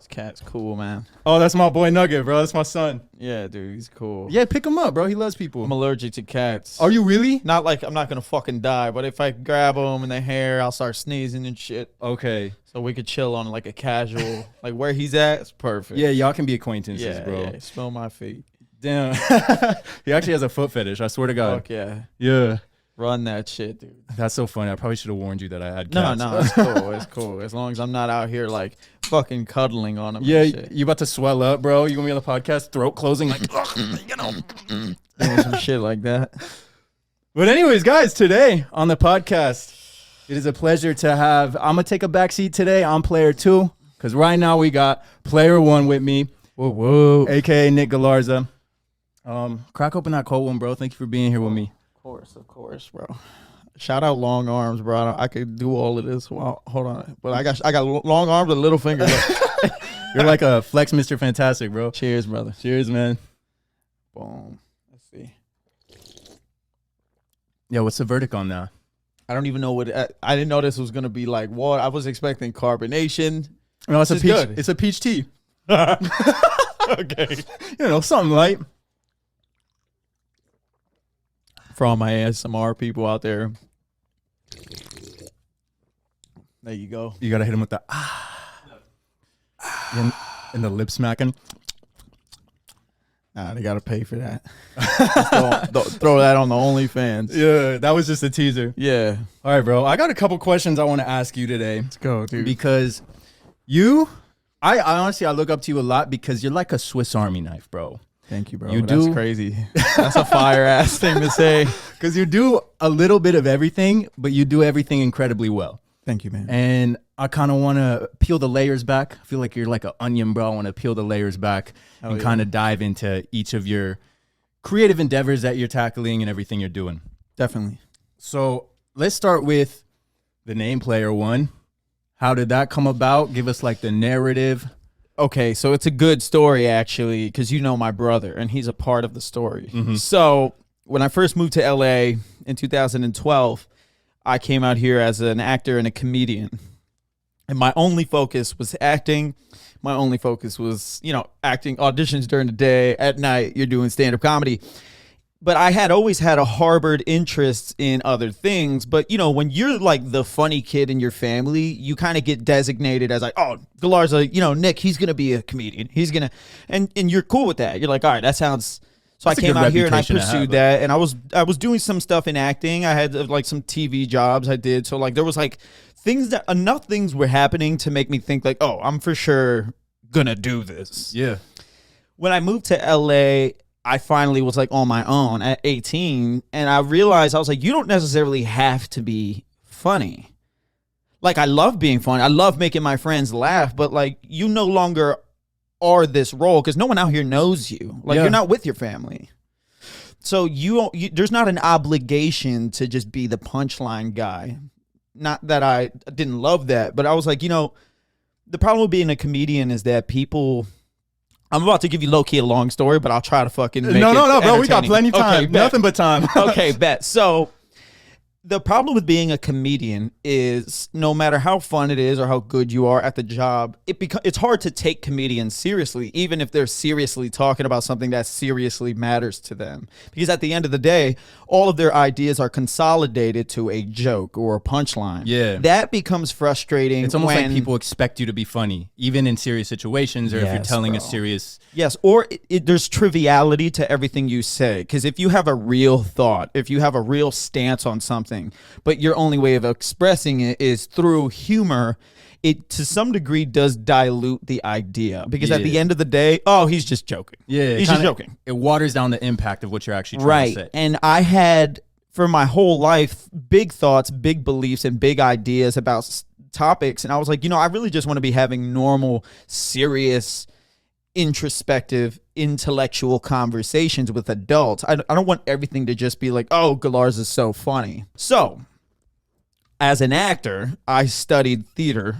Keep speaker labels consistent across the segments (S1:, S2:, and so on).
S1: This cat's cool, man.
S2: Oh, that's my boy Nugget, bro. That's my son.
S1: Yeah, dude, he's cool.
S2: Yeah, pick him up, bro. He loves people.
S1: I'm allergic to cats.
S2: Are you really?
S1: Not like I'm not gonna fucking die, but if I grab them in the hair, I'll start sneezing and shit.
S2: Okay.
S1: So we could chill on like a casual, like where he's at, it's perfect.
S2: Yeah, y'all can be acquaintances,
S1: yeah,
S2: bro.
S1: Yeah, smell my feet.
S2: Damn. He actually has a foot fetish. I swear to God.
S1: Fuck yeah.
S2: Yeah.
S1: Run that shit, dude.
S2: That's so funny. I probably should have warned you that I had cats.
S1: No, it's cool. It's cool. As long as I'm not out here like fucking cuddling on him.
S2: Yeah,
S1: and shit.
S2: you about to swell up, bro. You gonna be on the podcast, throat closing, like,
S1: Doing some shit like that.
S2: But anyways, guys, today on the podcast, it is a pleasure to have, I'm gonna take a back seat today. I'm player 2, because right now we got player 1 with me.
S1: Whoa.
S2: a.k.a. Nick Galarza. Crack open that cold one, bro. Thank you for being here with me.
S1: Of course, bro. Shout out long arms, bro. I could do all of this. Well, hold on, but I got long arms and little fingers.
S2: You're like a flex Mr. Fantastic, bro.
S1: Cheers, brother.
S2: Cheers, man.
S1: Boom. Let's see.
S2: Yeah, what's the verdict on that?
S1: I don't even know what. I didn't know this was gonna be like water. I was expecting carbonation.
S2: No, it's a
S1: This
S2: peach.
S1: is good.
S2: It's a peach tea.
S1: Okay.
S2: You know, something light.
S1: For all my ASMR people out there. There you go.
S2: You gotta hit him with the and the lip smacking.
S1: Nah, they gotta pay for that. Don't throw that on the OnlyFans.
S2: Yeah, that was just a teaser.
S1: Yeah.
S2: All right, bro. I got a couple questions I want to ask you today.
S1: Let's go, dude.
S2: Because I honestly, I look up to you a lot because you're like a Swiss Army knife, bro.
S1: Thank you, bro.
S2: That's
S1: crazy. That's a fire ass thing to say.
S2: Because you do a little bit of everything, but you do everything incredibly well.
S1: Thank you, man.
S2: And I kind of want to peel the layers back. I feel like you're like an onion, bro. I want to peel the layers back and kind of dive into each of your creative endeavors that you're tackling and everything you're doing.
S1: Definitely.
S2: So let's start with the name Player 1. How did that come about? Give us like the narrative.
S1: Okay, so it's a good story, actually, because you know my brother, and he's a part of the story.
S2: Mm-hmm.
S1: So when I first moved to LA in 2012, I came out here as an actor and a comedian. And my only focus was acting. My only focus was, acting auditions during the day. At night, you're doing stand-up comedy. But I had always had a harbored interest in other things. But, when you're like the funny kid in your family, you kind of get designated as like, oh, Galarza, Nick, he's going to be a comedian. He's going to, and you're cool with that. You're like, all right, that sounds, so
S2: That's
S1: I came out here and I
S2: reputation to have,
S1: pursued that. And I was doing some stuff in acting. I had like some TV jobs I did. So like there was like enough things were happening to make me think like, oh, I'm for sure going to do this.
S2: Yeah.
S1: When I moved to LA, I finally was like on my own at 18, and I realized I was like, you don't necessarily have to be funny. Like, I love being funny. I love making my friends laugh, but like, you no longer are this role because no one out here knows you. Like, you're not with your family. So there's not an obligation to just be the punchline guy. Not that I didn't love that, but I was like, the problem with being a comedian is that people... I'm about to give you low-key a long story, but I'll try to fucking make it
S2: No, bro. We got plenty of time.
S1: Okay,
S2: Nothing but time.
S1: Okay, bet. So the problem with being a comedian is no matter how fun it is or how good you are at the job, it's hard to take comedians seriously, even if they're seriously talking about something that seriously matters to them. Because at the end of the day, all of their ideas are consolidated to a joke or a punchline.
S2: Yeah.
S1: That becomes frustrating.
S2: It's almost like people expect you to be funny, even in serious situations or if you're telling a serious...
S1: Yes, or there's triviality to everything you say. Because if you have a real thought, if you have a real stance on something, but your only way of expressing it is through humor, it to some degree does dilute the idea. Because at the end of the day, oh, he's just joking.
S2: Yeah,
S1: he's just joking.
S2: It waters down the impact of what you're actually trying to say.
S1: And I had, for my whole life, big thoughts, big beliefs, and big ideas about topics. And I was like, I really just want to be having normal, serious, introspective, intellectual conversations with adults. I don't want everything to just be like, oh, Galarza is so funny. So, as an actor, I studied theater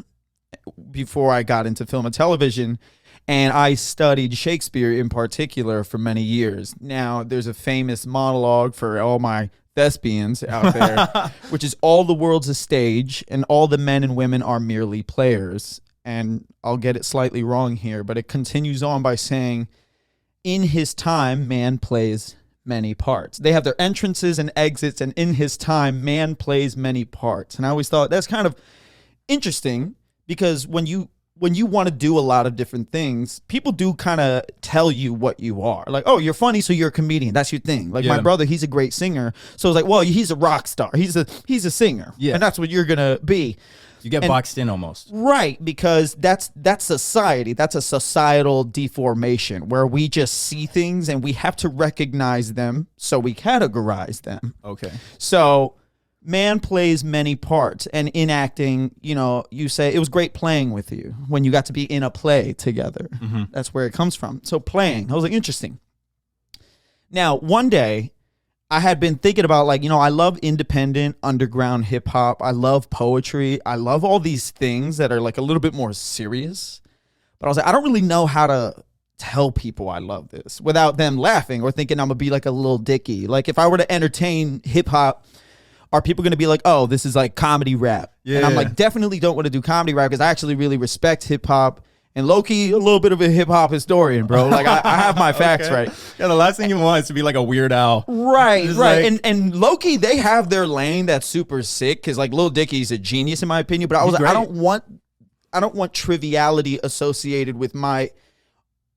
S1: before I got into film and television, and I studied Shakespeare in particular for many years. Now, there's a famous monologue for all my thespians out there, which is all the world's a stage, and all the men and women are merely players. and I'll get it slightly wrong here, but it continues on by saying, in his time, man plays many parts. They have their entrances and exits, and in his time, man plays many parts. And I always thought that's kind of interesting, because when you want to do a lot of different things, people do kind of tell you what you are. Like, oh, you're funny, so you're a comedian. That's your thing. Like my brother, he's a great singer. So it's like, well, he's a rock star. He's a singer. Yeah. And that's what you're going to be.
S2: You get boxed in almost.
S1: Right, because that's society. That's a societal deformation where we just see things and we have to recognize them, so we categorize them.
S2: Okay.
S1: So man plays many parts, and in acting, you say it was great playing with you when you got to be in a play together. Mm-hmm. That's where it comes from. So playing, I was like, interesting. Now, one day I had been thinking about, like, I love independent underground hip hop. I love poetry. I love all these things that are like a little bit more serious. But I was like, I don't really know how to tell people I love this without them laughing or thinking I'm gonna be like a little dicky. Like, if I were to entertain hip hop, are people going to be like, oh, this is like comedy rap? Yeah. And I'm like, definitely don't want to do comedy rap, because I actually really respect hip hop. And low-key, a little bit of a hip hop historian, bro. Like, I have my facts right.
S2: Yeah, the last thing you want is to be like a Weird Al.
S1: Right, right. Like, and low-key, they have their lane that's super sick, because like Lil Dicky's a genius in my opinion. But I was like, I don't want triviality associated with my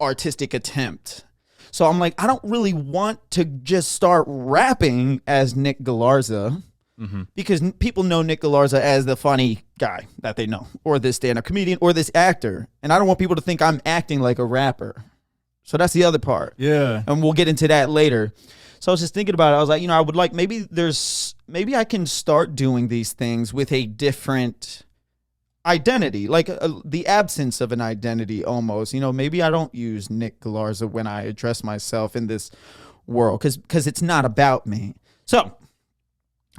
S1: artistic attempt. So I'm like, I don't really want to just start rapping as Nick Galarza. Mm-hmm. Because people know Nick Galarza as the funny guy that they know, or this stand-up comedian, or this actor. And I don't want people to think I'm acting like a rapper. So that's the other part.
S2: Yeah.
S1: And we'll get into that later. So I was just thinking about it. I was like, I would like, maybe I can start doing these things with a different identity, like the absence of an identity almost. Maybe I don't use Nick Galarza when I address myself in this world, because it's not about me. So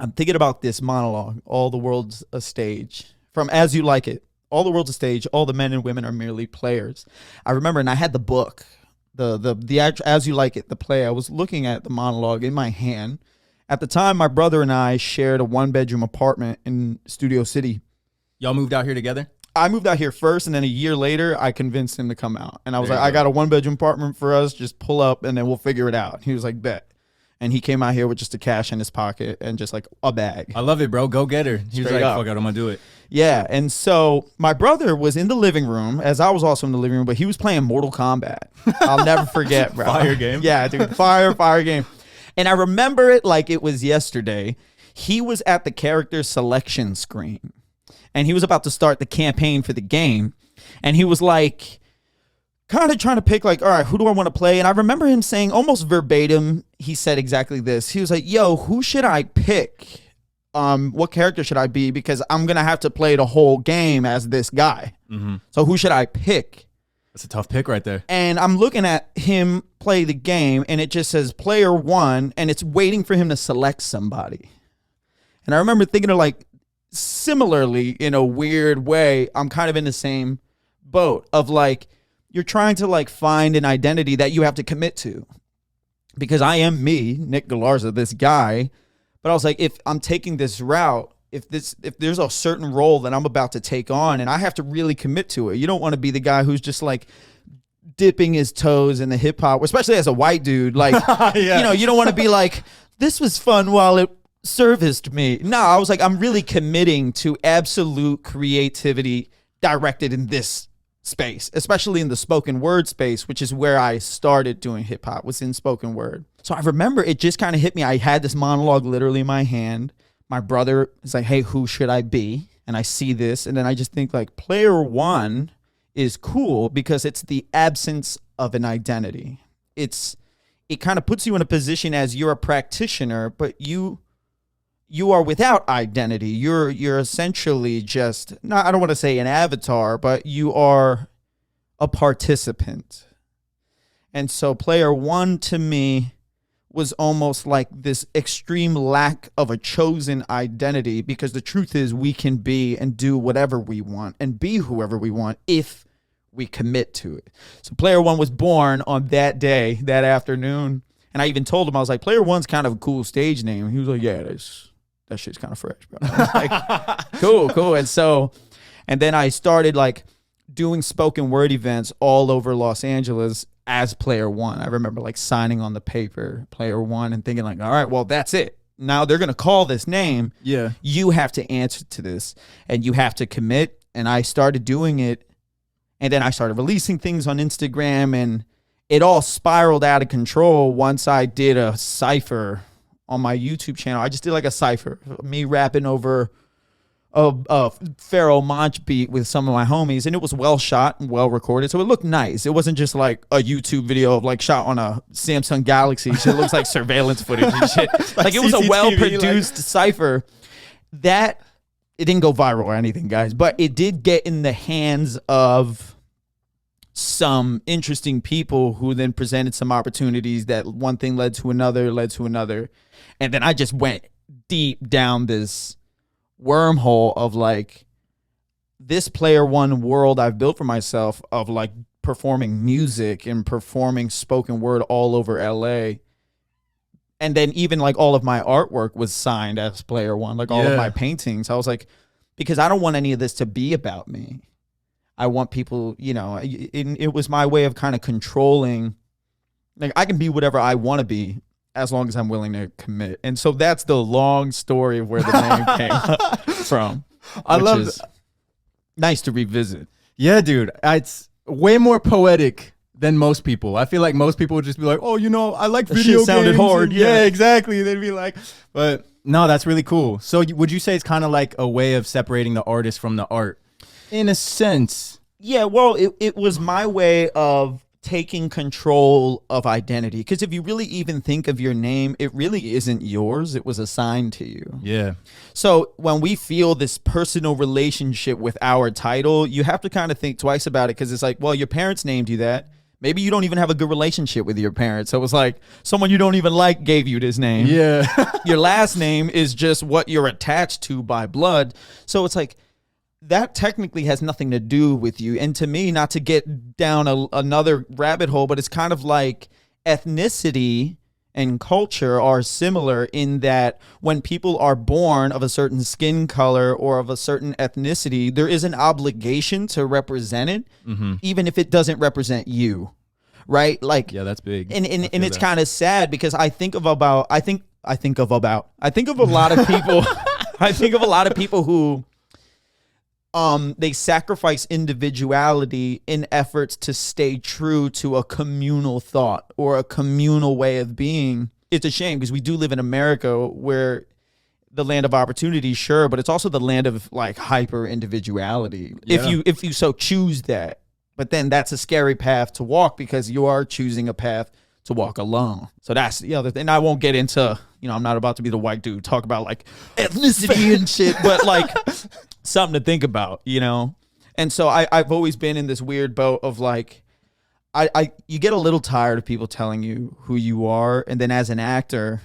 S1: I'm thinking about this monologue, All the World's a Stage, from As You Like It. All the world's a stage, all the men and women are merely players. I remember, and I had the book, the actual As You Like It, the play. I was looking at the monologue in my hand. At the time, my brother and I shared a 1-bedroom apartment in Studio City.
S2: Y'all moved out here together?
S1: I moved out here first, and then a year later, I convinced him to come out. And I was like, I got a 1-bedroom apartment for us. Just pull up, and then we'll figure it out. He was like, bet. And he came out here with just the cash in his pocket and just like a bag.
S2: I love it, bro. Go get her. He was like, fuck it, I'm going to do it.
S1: Yeah. And so my brother was in the living room, as I was also in the living room, but he was playing Mortal Kombat. I'll never forget, bro.
S2: Fire game.
S1: Yeah, dude. Fire game. And I remember it like it was yesterday. He was at the character selection screen, and he was about to start the campaign for the game. And he was like, kind of trying to pick, like, all right, who do I want to play? And I remember him saying almost verbatim, he said exactly this. He was like, yo, who should I pick? What character should I be? Because I'm going to have to play the whole game as this guy. Mm-hmm. So who should I pick?
S2: That's a tough pick right there.
S1: And I'm looking at him play the game, and it just says player 1, and it's waiting for him to select somebody. And I remember thinking of, like, similarly, in a weird way, I'm kind of in the same boat of, like, you're trying to like find an identity that you have to commit to, because I am me, Nick Galarza, this guy. But I was like, if I'm taking this route, if there's a certain role that I'm about to take on, and I have to really commit to it. You don't want to be the guy who's just like dipping his toes in the hip hop, especially as a white dude. Like, yeah. You don't want to be like, this was fun while it serviced me. No, I was like, I'm really committing to absolute creativity directed in this space, especially in the spoken word space, which is where I started doing hip hop, was in spoken word. So I remember it just kind of hit me. I had this monologue literally in my hand. My brother is like, hey, who should I be? And I see this, and then I just think like player 1 is cool because it's the absence of an identity. It kind of puts you in a position as you're a practitioner, but you are without identity. You're essentially just, I don't want to say an avatar, but you are a participant. And so player 1 to me was almost like this extreme lack of a chosen identity, because the truth is we can be and do whatever we want and be whoever we want if we commit to it. So player 1 was born on that day, that afternoon. And I even told him, I was like, player 1's kind of a cool stage name. He was like, yeah, that shit's kind of fresh, bro. I was like, cool. And then I started like doing spoken word events all over Los Angeles as player one. I remember like signing on the paper, player one, and thinking like, all right, well, that's it. Now they're going to call this name.
S2: Yeah.
S1: You have to answer to this and you have to commit. And I started doing it. And then I started releasing things on Instagram, and it all spiraled out of control once I did a cipher on my YouTube channel. I just did like a cipher, me rapping over a Pharaoh Monch beat with some of my homies, and it was well shot and well recorded, so it looked nice. It wasn't just like a YouTube video of like shot on a Samsung Galaxy. Shit looks like surveillance footage and shit. Like it was a well produced cipher. That it didn't go viral or anything, guys, but it did get in the hands of some interesting people who then presented some opportunities that one thing led to another. And then I just went deep down this wormhole of like this player one world I've built for myself of like performing music and performing spoken word all over LA. And then even like all of my artwork was signed as player one, like all of my paintings. I was like, because I don't want any of this to be about me. I want people, you know, it was my way of kind of controlling. Like I can be whatever I want to be as long as I'm willing to commit. And so that's the long story of where the name came from. I love it. Nice to revisit.
S2: Yeah, dude. It's way more poetic than most people. I feel like most people would just be like, oh, you know, I like video games.
S1: Sounded hard.
S2: Yeah, exactly. They'd be like, but no, that's really cool. So would you say it's kind of like a way of separating the artist from the art? In a sense.
S1: Yeah, well, it was my way of taking control of identity. Because if you really even think of your name, it really isn't yours. It was assigned to you.
S2: Yeah.
S1: So when we feel this personal relationship with our title, you have to kind of think twice about it, because it's like, well, your parents named you that. Maybe you don't even have a good relationship with your parents. So it was like someone you don't even like gave you this name.
S2: Yeah.
S1: Your last name is just what you're attached to by blood. So it's like, that technically has nothing to do with you. And to me, not to get down another rabbit hole, but it's kind of like ethnicity and culture are similar in that when people are born of a certain skin color or of a certain ethnicity, there is an obligation to represent it, even if it doesn't represent you. Right? Like,
S2: yeah, that's big.
S1: And it's kind of sad, because I think of a lot of people, I think of a lot of people who they sacrifice individuality in efforts to stay true to a communal thought or a communal way of being. It's a shame, because we do live in America, where the land of opportunity, sure, but it's also the land of like hyper individuality. Yeah. If you so choose that. But then that's a scary path to walk, because you are choosing a path to walk alone. So that's the other thing. I won't get into, you know, I'm not about to be the white dude talk about like ethnicity and shit, but like something to think about, you know? And so I've always been in this weird boat of like, you get a little tired of people telling you who you are. And then as an actor,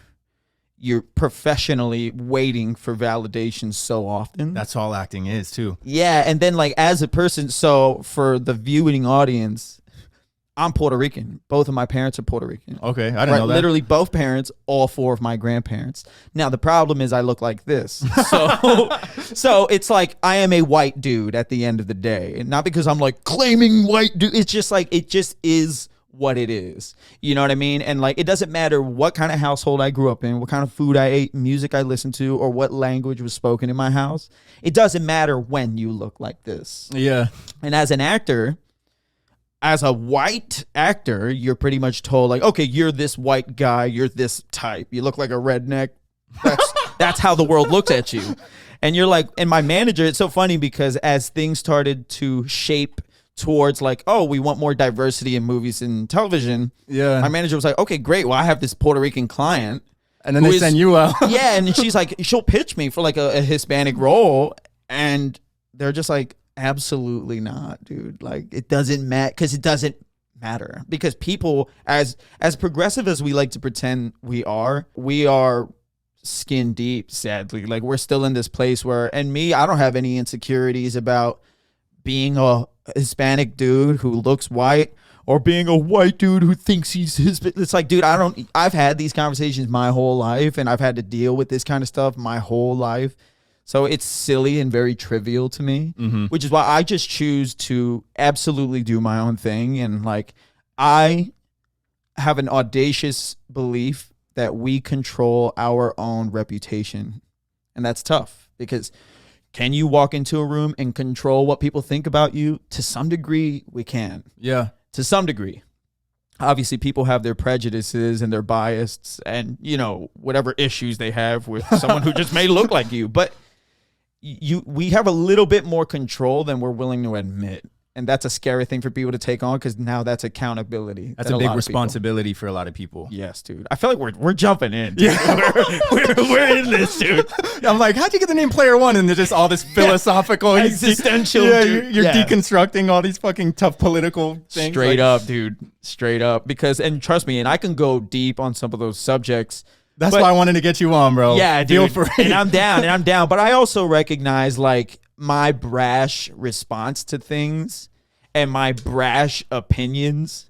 S1: you're professionally waiting for validation so often.
S2: That's all acting is too.
S1: Yeah. And then like as a person, so for the viewing audience, I'm Puerto Rican. Both of my parents are Puerto Rican.
S2: Okay, I didn't know that.
S1: Literally both parents, all four of my grandparents. Now, the problem is I look like this. So it's like I am a white dude at the end of the day. And not because I'm like claiming white dude. It's just like, it just is what it is. You know what I mean? And like, it doesn't matter what kind of household I grew up in, what kind of food I ate, music I listened to, or what language was spoken in my house. It doesn't matter when you look like this.
S2: Yeah. And
S1: as an actor, as a white actor, you're pretty much told like, okay, you're this white guy, you're this type, you look like a redneck. That's how the world looks at you. And you're like, and my manager, it's so funny because as things started to shape towards like, oh, we want more diversity in movies and television.
S2: Yeah.
S1: My manager was like, okay, great. Well, I have this Puerto Rican client.
S2: And then they send you out.
S1: Yeah. And she's like, she'll pitch me for like a Hispanic role. And they're just like, absolutely not, dude. Like, it doesn't matter, because it doesn't matter, because people, as progressive as we like to pretend we are skin deep, sadly. Like, we're still in this place where, and me, I don't have any insecurities about being a Hispanic dude who looks white or being a white dude who thinks he's Hispanic. It's like, dude, I've had these conversations my whole life, and I've had to deal with this kind of stuff my whole life. So it's silly and very trivial to me, which is why I just choose to absolutely do my own thing. And like, I have an audacious belief that we control our own reputation. And that's tough because can you walk into a room and control what people think about you? To some degree, we can.
S2: Yeah.
S1: To some degree. Obviously, people have their prejudices and their bias and, you know, whatever issues they have with someone who just may look like you. But we have a little bit more control than we're willing to admit. And that's a scary thing for people to take on because now that's accountability.
S2: That's a big responsibility for a lot of people.
S1: Yes, dude. I feel like we're jumping in. Dude. Yeah. we're in this, dude.
S2: I'm like, how'd you get the name Player One? And there's just all this philosophical,
S1: existential.
S2: You're deconstructing all these fucking tough political things.
S1: Straight up, dude. Straight up. Because, and trust me, and I can go deep on some of those subjects.
S2: That's why I wanted to get you on, bro.
S1: Yeah, dude. Feel free. And I'm down. But I also recognize like my brash response to things and my brash opinions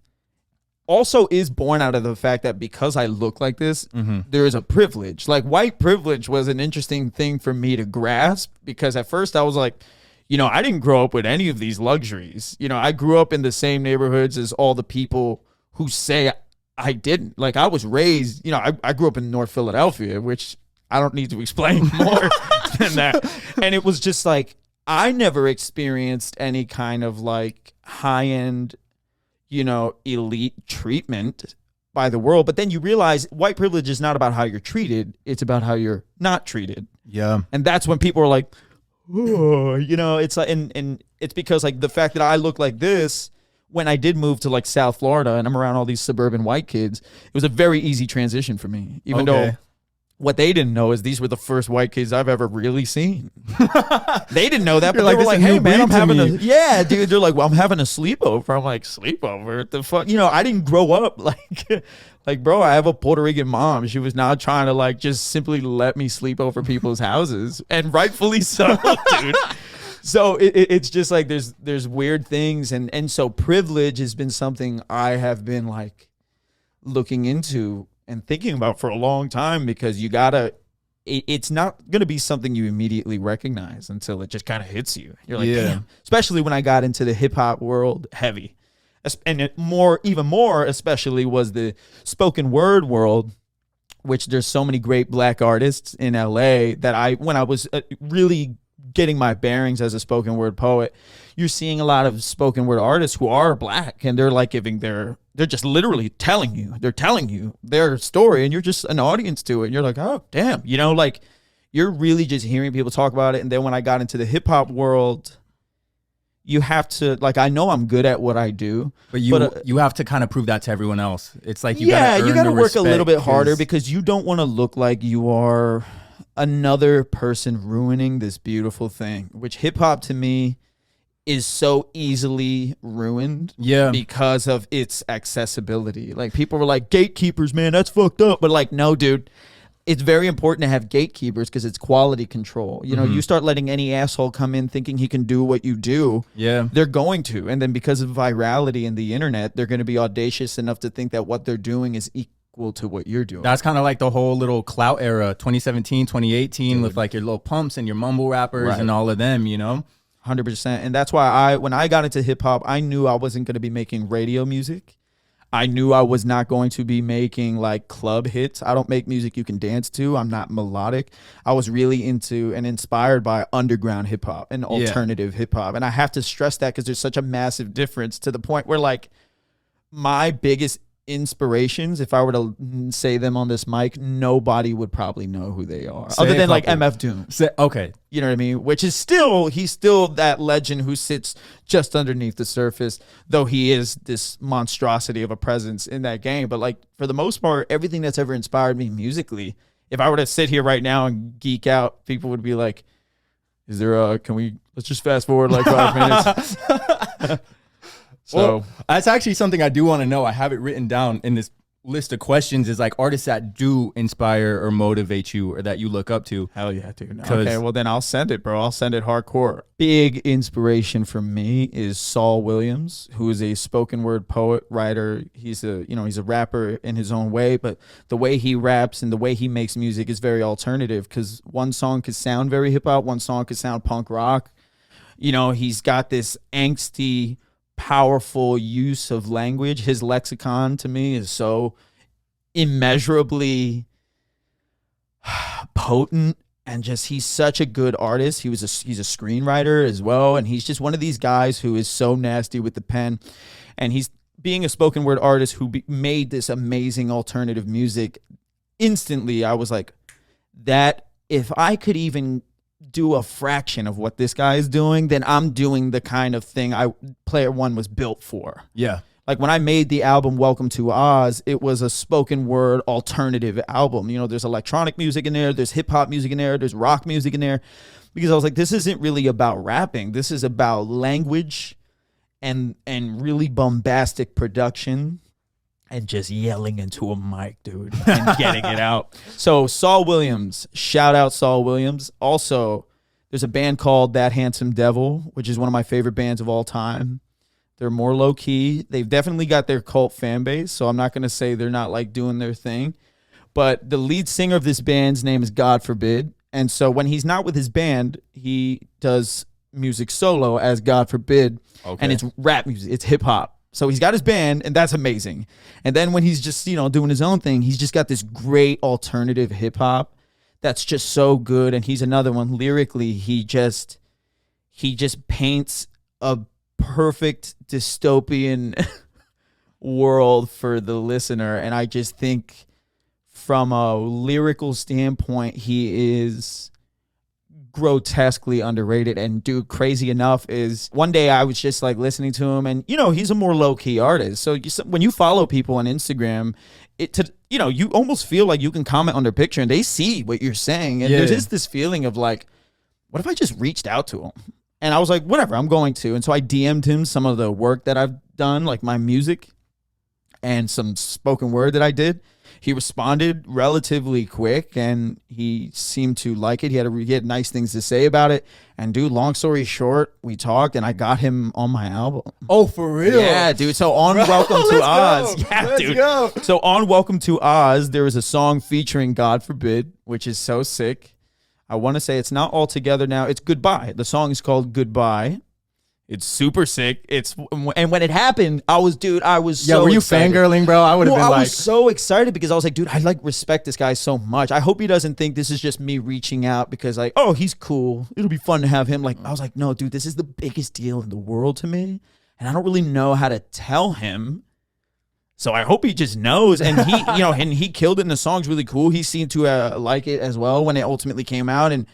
S1: also is born out of the fact that because I look like this, there is a privilege. Like white privilege was an interesting thing for me to grasp because at first I was like, you know, I didn't grow up with any of these luxuries. You know, I grew up in the same neighborhoods as all the people who say I didn't. Like I was raised, you know, I grew up in North Philadelphia, which I don't need to explain more than that. And it was just like, I never experienced any kind of like high-end, you know, elite treatment by the world. But then you realize white privilege is not about how you're treated. It's about how you're not treated.
S2: Yeah.
S1: And that's when people are like, oh, you know, it's like, and it's because like the fact that I look like this, when I did move to like South Florida and I'm around all these suburban white kids, it was a very easy transition for me, even though what they didn't know is these were the first white kids I've ever really seen. They didn't know that, but they were like, hey, man, I'm having a... Yeah, dude. They're like, well, I'm having a sleepover. I'm like, sleepover? What the fuck? You know, I didn't grow up like, bro, I have a Puerto Rican mom. She was not trying to like just simply let me sleep over people's houses. And rightfully so, dude. So it's just like there's weird things. And so privilege has been something I have been like looking into and thinking about for a long time because you gotta, it's not gonna be something you immediately recognize until it just kind of hits you. You're like, damn. Especially when I got into the hip hop world heavy, and even more, especially was the spoken word world, which there's so many great black artists in LA that when I was really getting my bearings as a spoken word poet, you're seeing a lot of spoken word artists who are black and they're like they're just literally telling you their story and you're just an audience to it. And you're like, oh, damn, you know, like you're really just hearing people talk about it. And then when I got into the hip hop world, you have to, like, I know I'm good at what I do,
S2: but you have to kind of prove that to everyone else. It's like, you
S1: gotta work a little bit harder because you don't want to look like you are another person ruining this beautiful thing, which hip hop to me is so easily ruined because of its accessibility. Like people were like, gatekeepers, man, that's fucked up. But like, no, dude, it's very important to have gatekeepers because it's quality control. You know, you start letting any asshole come in thinking he can do what you do. Yeah, they're going to. And then because of virality and the internet, they're going to be audacious enough to think that what they're doing is equal to what you're doing.
S2: That's kind of like the whole little clout era, 2017, 2018, with like your little pumps and your mumble rappers and all of them, you know?
S1: 100%. And that's why when I got into hip hop, I knew I wasn't going to be making radio music. I knew I was not going to be making like club hits. I don't make music you can dance to. I'm not melodic. I was really into and inspired by underground hip hop and alternative hip hop. And I have to stress that because there's such a massive difference to the point where like my biggest inspirations, if I were to say them on this mic, nobody would probably know who they are other than like MF Doom.
S2: Okay.
S1: You know what I mean? Which is he's still that legend who sits just underneath the surface, though he is this monstrosity of a presence in that game. But like for the most part, everything that's ever inspired me musically, if I were to sit here right now and geek out, people would be like, is there let's just fast forward like 5 minutes.
S2: So that's actually something I do want to know. I have it written down in this list of questions is like artists that do inspire or motivate you or that you look up to.
S1: Hell yeah, dude. Okay, well then I'll send it, bro. I'll send it hardcore. Big inspiration for me is Saul Williams, who is a spoken word poet, writer. He's he's a rapper in his own way, but the way he raps and the way he makes music is very alternative, because one song could sound very hip hop, one song could sound punk rock. He's got this angsty, powerful use of language. His lexicon to me is so immeasurably potent, and just he's such a good artist. He's a screenwriter as well, and he's just one of these guys who is so nasty with the pen, and he's being a spoken word artist who made this amazing alternative music. Instantly I was like, that if I could even do a fraction of what this guy is doing, then I'm doing the kind of thing Player One was built for.
S2: Yeah.
S1: Like when I made the album Welcome to Oz, it was a spoken word alternative album. There's electronic music in there, there's hip hop music in there, there's rock music in there, because I was like, this isn't really about rapping. This is about language and really bombastic production and just yelling into a mic, dude, and getting it out. So Saul Williams, shout out Saul Williams. Also, there's a band called That Handsome Devil, which is one of my favorite bands of all time. They're more low key. They've definitely got their cult fan base, so I'm not going to say they're not like doing their thing. But the lead singer of this band's name is God Forbid. And so when he's not with his band, he does music solo as God Forbid. Okay. And it's rap music. It's hip hop. So he's got his band, and that's amazing. And then when he's just, doing his own thing, he's just got this great alternative hip hop that's just so good. And he's another one. Lyrically, he just paints a perfect dystopian world for the listener. And I just think from a lyrical standpoint, he is grotesquely underrated. And dude, crazy enough is one day I was just like listening to him, and he's a more low-key artist, so when you follow people on Instagram, you almost feel like you can comment on their picture and they see what you're saying, and there's just this feeling of like, what if I just reached out to him? And I was like, whatever, I'm going to. And so I DM'd him some of the work that I've done, like my music and some spoken word that I did. He responded relatively quick, and he seemed to like it. He had nice things to say about it. And dude, long story short, we talked, and I got him on my album.
S2: Oh, for real?
S1: Yeah, dude. So on Welcome to Oz, let's go. So on Welcome to Oz, there was a song featuring God Forbid, which is so sick. I want to say it's not all together now. It's Goodbye. The song is called Goodbye. It's super sick. And when it happened, I was so
S2: were you
S1: excited.
S2: Fangirling, bro? I would have been like,
S1: I was so excited because I was like, dude, I respect this guy so much. I hope he doesn't think this is just me reaching out because like, oh, he's cool, it'll be fun to have him. Like, I was like, no, dude, this is the biggest deal in the world to me, and I don't really know how to tell him. So I hope he just knows. And he, and he killed it. And the song's really cool. He seemed to like it as well when it ultimately came out. And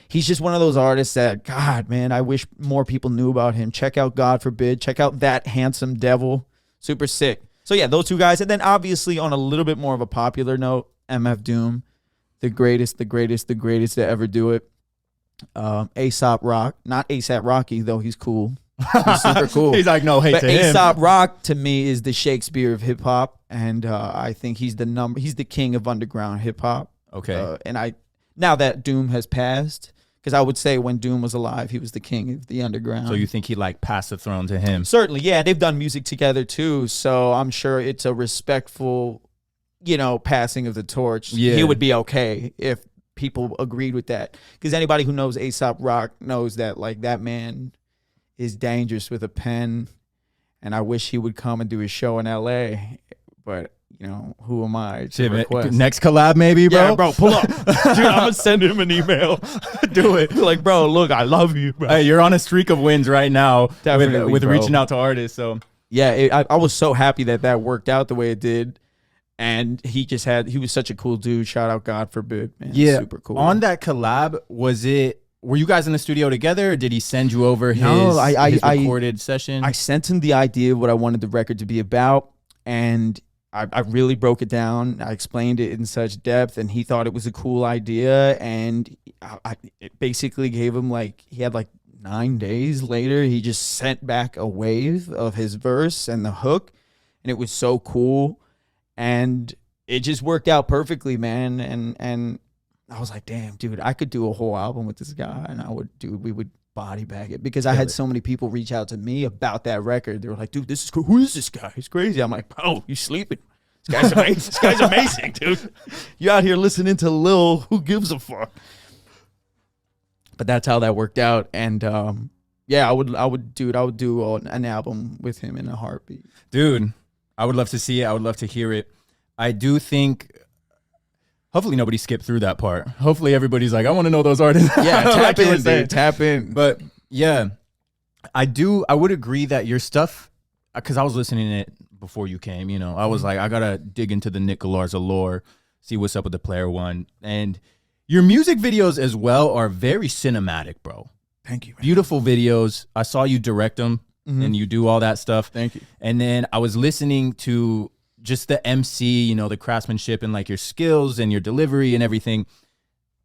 S1: he's just one of those artists that, God, man, I wish more people knew about him. Check out God Forbid. Check out That Handsome Devil. Super sick. So yeah, those two guys. And then obviously on a little bit more of a popular note, MF Doom, the greatest to ever do it. A$AP Rock, not A$AP Rocky, though he's cool. He's super cool.
S2: He's like, no hate
S1: but
S2: to him.
S1: A$AP Rock to me is the Shakespeare of hip hop, and I think he's the king of underground hip hop.
S2: Okay.
S1: And now that Doom has passed, because I would say when Doom was alive, he was the king of the underground.
S2: So you think he like passed the throne to him?
S1: Certainly, yeah. They've done music together too, so I'm sure it's a respectful, passing of the torch.
S2: Yeah.
S1: He would be okay if people agreed with that, because anybody who knows A$AP Rock knows that like that man is dangerous with a pen, and I wish he would come and do his show in LA, but who am I to request?
S2: Next collab maybe, bro?
S1: Yeah, bro, pull up. Dude, I'm gonna send him an email. Do it. Like, bro, look, I love you, bro.
S2: Hey, you're on a streak of wins right now with
S1: bro.
S2: reaching out to artists. So
S1: yeah, I was so happy that worked out the way it did. And he was such a cool dude. Shout out God Forbid, man.
S2: Yeah.
S1: Super cool.
S2: On that collab, were you guys in the studio together, or did he send you over his recorded session?
S1: I sent him the idea of what I wanted the record to be about, and I really broke it down. I explained it in such depth, and he thought it was a cool idea, and it basically gave him he had 9 days later, he just sent back a wave of his verse and the hook, and it was so cool. And it just worked out perfectly, man. And I was like, damn, dude, I could do a whole album with this guy, and we would body bag it, because I had so many people reach out to me about that record. They were like, dude, this is cool. Who is this guy? He's crazy. I'm like, bro, you sleeping. This guy's amazing. This guy's amazing, dude. You out here listening to Lil, who gives a fuck? But that's how that worked out. And yeah, I would do an album with him in a heartbeat.
S2: Dude, I would love to see it. I would love to hear it. I do think, hopefully nobody skipped through that part. Hopefully everybody's like, I want to know those artists.
S1: Yeah, tap
S2: like
S1: in, dude. Tap in.
S2: But yeah, I would agree that your stuff, because I was listening to it before you came, you know, I was like, I got to dig into the Nick Galarza lore, see what's up with the Player One. And your music videos as well are very cinematic, bro.
S1: Thank you, man.
S2: Beautiful videos. I saw you direct them and you do all that stuff.
S1: Thank you.
S2: And then I was listening to just the MC, you know, the craftsmanship and like your skills and your delivery and everything.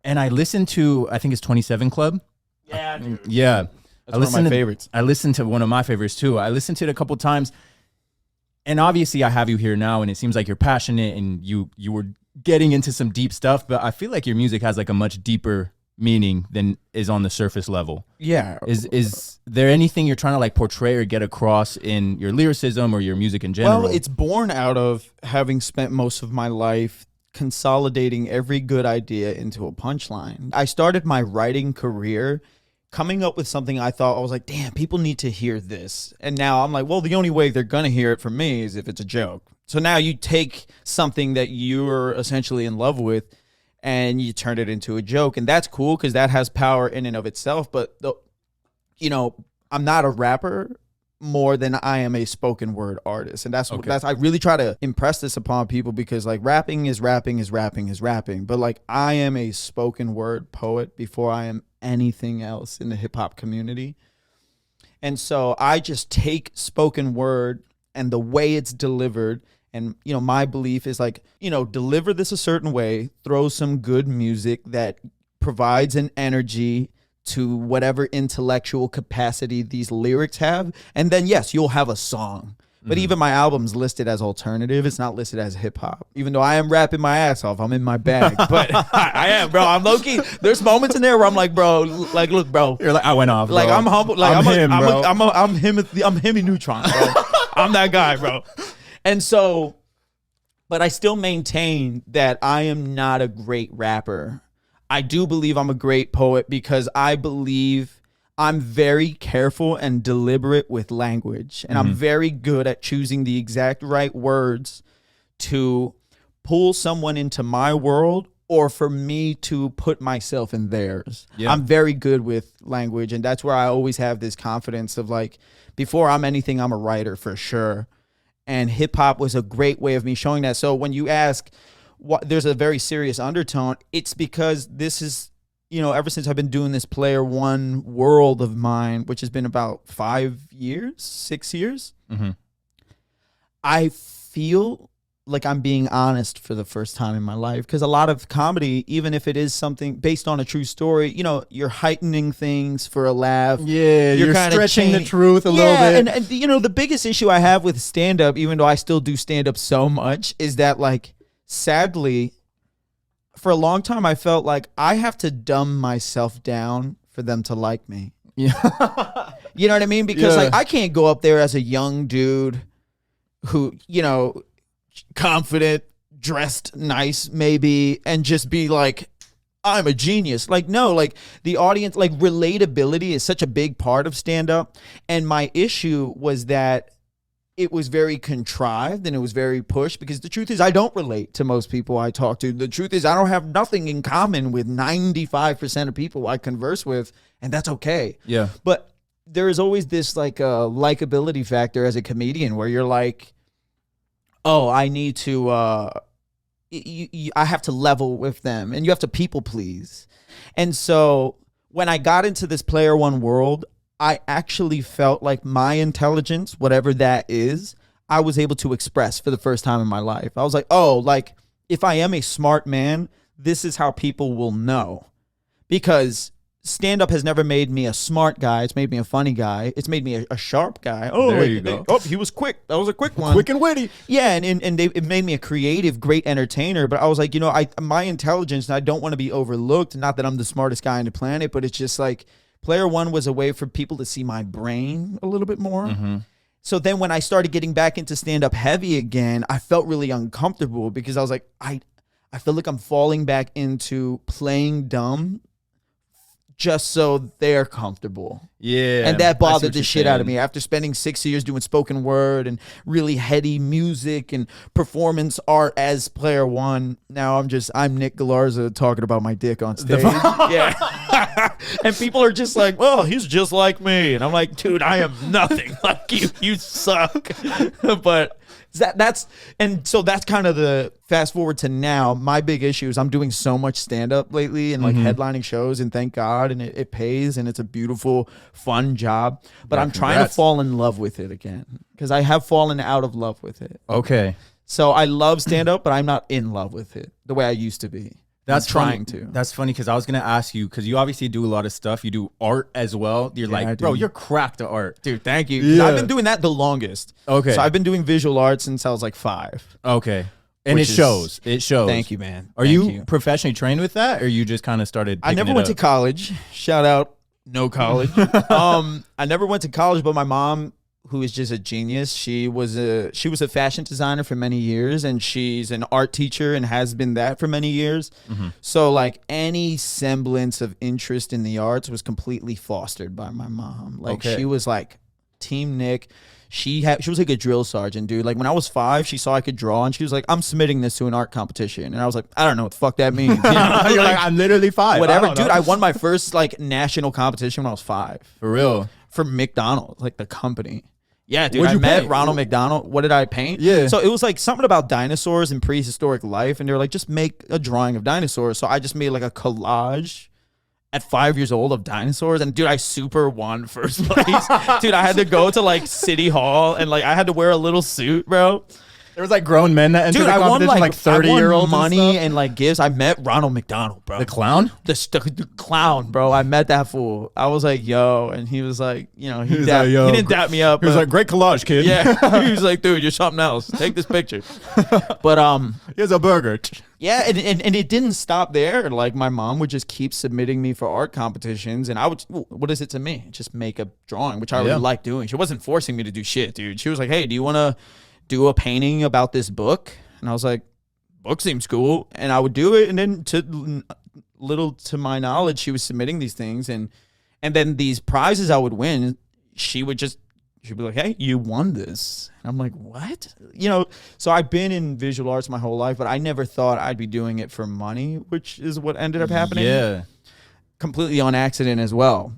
S2: And I listened to, I think it's 27 Club.
S1: Yeah, dude.
S2: Yeah.
S1: That's one of my favorites.
S2: I listened to one of my favorites too. I listened to it a couple times. And obviously I have you here now and it seems like you're passionate and you were getting into some deep stuff, but I feel like your music has like a much deeper meaning than is on the surface level.
S1: Yeah.
S2: Is there anything you're trying to like portray or get across in your lyricism or your music in general?
S1: Well, it's born out of having spent most of my life consolidating every good idea into a punchline. I started my writing career coming up with something I thought, I was like, damn, people need to hear this. And now I'm like, well, the only way they're going to hear it from me is if it's a joke. So now you take something that you're essentially in love with and you turn it into a joke. And that's cool because that has power in and of itself. But, you know, I'm not a rapper more than I am a spoken word artist. And that's I really try to impress this upon people because like rapping is rapping is rapping is rapping. But like I am a spoken word poet before I am anything else in the hip hop community. And so I just take spoken word and the way it's delivered. And, you know, my belief is like, you know, deliver this a certain way, throw some good music that provides an energy to whatever intellectual capacity these lyrics have. And then, yes, you'll have a song. But even my album's listed as alternative. It's not listed as hip hop. Even though I am rapping my ass off, I'm in my bag. But I am, bro. I'm low key. There's moments in there where I'm like, bro, like, look, bro.
S2: You're like, I went off. Bro.
S1: Like, I'm humble. Like, I'm Hemi Neutron, bro. I'm that guy, bro. And so, but I still maintain that I am not a great rapper. I do believe I'm a great poet because I believe I'm very careful and deliberate with language. And I'm very good at choosing the exact right words to pull someone into my world or for me to put myself in theirs. Yeah. I'm very good with language. And that's where I always have this confidence of like, before I'm anything, I'm a writer for sure. And hip hop was a great way of me showing that. So when you ask, there's a very serious undertone, it's because this is, you know, ever since I've been doing this Player One world of mine, which has been about 6 years, I feel like I'm being honest for the first time in my life. Because a lot of comedy, even if it is something based on a true story, you know, you're heightening things for a laugh.
S2: Yeah, you're stretching the truth a little bit.
S1: And, you know, the biggest issue I have with stand-up, even though I still do stand-up so much, is that, like, sadly, for a long time, I felt like I have to dumb myself down for them to like me. Yeah. You know what I mean? Because like I can't go up there as a young dude who, you know, confident, dressed nice maybe, and just be like, I'm a genius. Like, no, like the audience, like relatability is such a big part of stand-up. And my issue was that it was very contrived and it was very pushed because the truth is I don't relate to most people I talk to. The truth is I don't have nothing in common with 95% of people I converse with, and that's okay. Yeah. But there is always this like likability factor as a comedian where you're like, oh, I need to, I have to level with them and you have to people please. And so when I got into this Player One world, I actually felt like my intelligence, whatever that is, I was able to express for the first time in my life. I was like, oh, like if I am a smart man, this is how people will know. Because stand up has never made me a smart guy. It's made me a funny guy. It's made me a sharp guy. Oh,
S2: There you go.
S1: Oh, he was quick. That was a quick one.
S2: Quick and witty.
S1: Yeah, it made me a creative, great entertainer. But I was like, my intelligence, and I don't want to be overlooked. Not that I'm the smartest guy on the planet, but it's just like Player One was a way for people to see my brain a little bit more.
S2: Mm-hmm.
S1: So then when I started getting back into stand-up heavy again, I felt really uncomfortable because I was like, I feel like I'm falling back into playing dumb just so they're comfortable.
S2: Yeah.
S1: And that bothered the shit out of me. After spending 6 years doing spoken word and really heady music and performance art as Player One, now I'm Nick Galarza talking about my dick on stage. Yeah. And people are just like, well, he's just like me. And I'm like, dude, I am nothing like you. You suck. But that's kind of the fast forward to now. My big issue is I'm doing so much stand up lately and like headlining shows, and thank God, and it pays, and it's a beautiful, fun job. But I'm trying to fall in love with it again because I have fallen out of love with it.
S2: Okay.
S1: So I love stand up, but I'm not in love with it the way I used to be.
S2: That's
S1: trying to.
S2: That's funny because I was gonna ask you because you obviously do a lot of stuff. You do art as well. You're like, bro, you're cracked at art,
S1: dude. Thank you. Yeah. I've been doing that the longest.
S2: Okay.
S1: So I've been doing visual art since I was like 5.
S2: Okay. And it shows. It shows.
S1: Thank you, man.
S2: Are you professionally trained with that, or you just kind of started?
S1: I never went to college. Shout out, no college. I never went to college, but my mom, who is just a genius, she was a fashion designer for many years, and she's an art teacher and has been that for many years. Mm-hmm. So like any semblance of interest in the arts was completely fostered by my mom. Like she was like Team Nick. She was like a drill sergeant, dude. Like when I was 5, she saw I could draw, and she was like, "I'm submitting this to an art competition." And I was like, "I don't know what the fuck that means." You know?
S2: You're like, I'm literally 5.
S1: Whatever, dude. I won my first like national competition when I was 5.
S2: For real?
S1: For McDonald's, like the company. Yeah, dude. I met Ronald McDonald. What did I paint?
S2: Yeah.
S1: So it was like something about dinosaurs and prehistoric life, and they were like, just make a drawing of dinosaurs. So I just made like a collage at 5 years old of dinosaurs, and dude, I super won first place. Dude, I had to go to like City Hall, and like I had to wear a little suit, bro.
S2: There was like grown men that entered the competition, like 30-year-olds
S1: money and like gifts. I met Ronald McDonald, bro.
S2: The clown?
S1: The clown, bro. I met that fool. I was like, yo, and he was like, he didn't dap me up.
S2: He was like, great collage, kid.
S1: Yeah, he was like, dude, you're something else. Take this picture. But
S2: here's a burger.
S1: Yeah, and it didn't stop there. Like my mom would just keep submitting me for art competitions, and I would, what is it to me? Just make a drawing, which I really like doing. She wasn't forcing me to do shit, dude. She was like, hey, do you want to do a painting about this book? And I was like, book seems cool. And I would do it, and then to my knowledge, she was submitting these things, and then these prizes I would win, she'd be like, hey, you won this. And I'm like, what? So I've been in visual arts my whole life, but I never thought I'd be doing it for money, which is what ended up happening.
S2: Yeah.
S1: Completely on accident as well.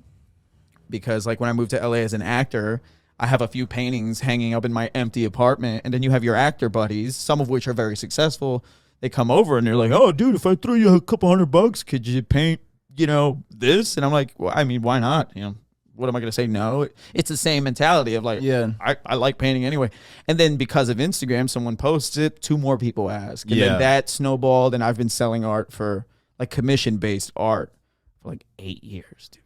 S1: Because like when I moved to LA as an actor, I have a few paintings hanging up in my empty apartment, and then you have your actor buddies, some of which are very successful. They come over and they're like, oh, dude, if I throw you a couple $100, could you paint, this? And I'm like, well, I mean, why not? What am I going to say? No. It's the same mentality of like, yeah, I like painting anyway. And then because of Instagram, someone posts it, 2 more people ask. And then that snowballed, and I've been selling art for like commission-based art for like 8 years, dude.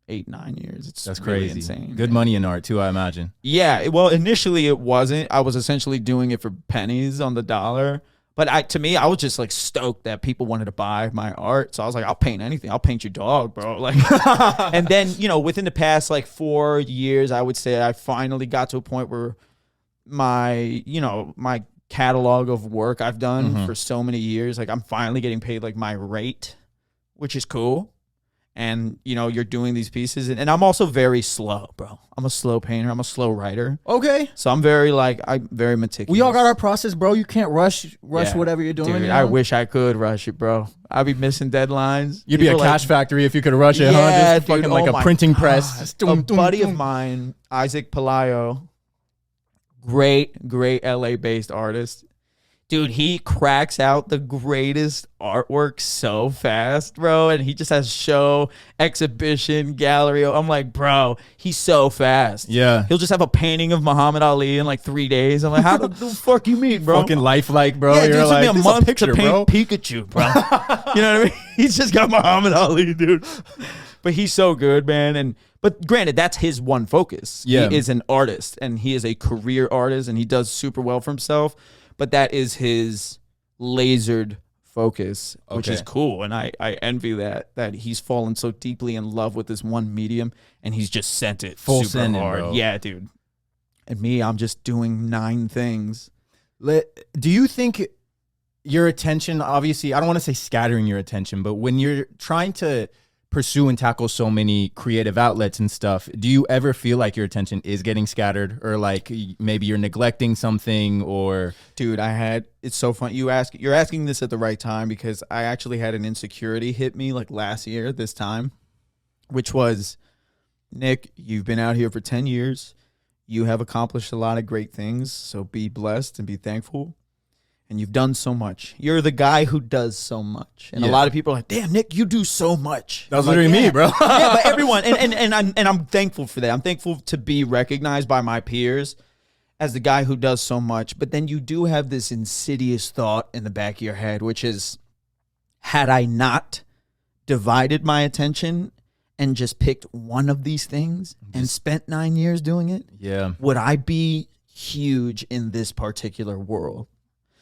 S1: 8-9 years. That's really crazy. Insane.
S2: Good money in art too, I imagine.
S1: Yeah. Well, initially it wasn't. I was essentially doing it for pennies on the dollar. But to me, I was just like stoked that people wanted to buy my art. So I was like, I'll paint anything. I'll paint your dog, bro. Like, and then, within the past like 4 years, I would say I finally got to a point where my catalog of work I've done for so many years, like I'm finally getting paid like my rate, which is cool. And, you're doing these pieces. And I'm also very slow, bro. I'm a slow painter. I'm a slow writer.
S2: Okay.
S1: So I'm very meticulous.
S2: We all got our process, bro. You can't rush whatever you're doing.
S1: Dude, I wish I could rush it, bro. I'd be missing deadlines.
S2: You'd be a cash factory if you could rush it, huh? Just fucking like a printing press.
S1: A buddy of mine, Isaac Palayo, great LA-based artist. Dude, he cracks out the greatest artwork so fast, bro. And he just has show, exhibition, gallery. I'm like, bro, he's so fast.
S2: Yeah.
S1: He'll just have a painting of Muhammad Ali in like 3 days. I'm like, how the fuck you mean, bro?
S2: Fucking lifelike, bro.
S1: Yeah, dude, it took me a month
S2: to
S1: paint Pikachu, bro. You know what I mean? He's just got Muhammad Ali, dude. But he's so good, man. But granted, that's his one focus.
S2: Yeah.
S1: He is an artist, and he is a career artist, and he does super well for himself. But that is his lasered focus, which is cool. And I envy that he's fallen so deeply in love with this one medium, and he's just sent it
S2: Full
S1: super
S2: sending,
S1: hard.
S2: bro.
S1: Yeah, dude. And me, I'm just doing 9 things.
S2: Do you think your attention, obviously, I don't want to say scattering your attention, but when you're trying to pursue and tackle so many creative outlets and stuff, do you ever feel like your attention is getting scattered, or like maybe you're neglecting something? Or
S1: dude, it's so fun you're asking this at the right time, because I actually had an insecurity hit me like last year this time, which was, Nick, you've been out here for 10 years, you have accomplished a lot of great things, so be blessed and be thankful. And you've done so much. You're the guy who does so much. And a lot of people are like, damn, Nick, you do so much.
S2: that was literally me, bro.
S1: Yeah, but everyone, and I'm thankful for that. I'm thankful to be recognized by my peers as the guy who does so much. But then you do have this insidious thought in the back of your head, which is, had I not divided my attention and just picked one of these things and spent 9 years doing it, would I be huge in this particular world?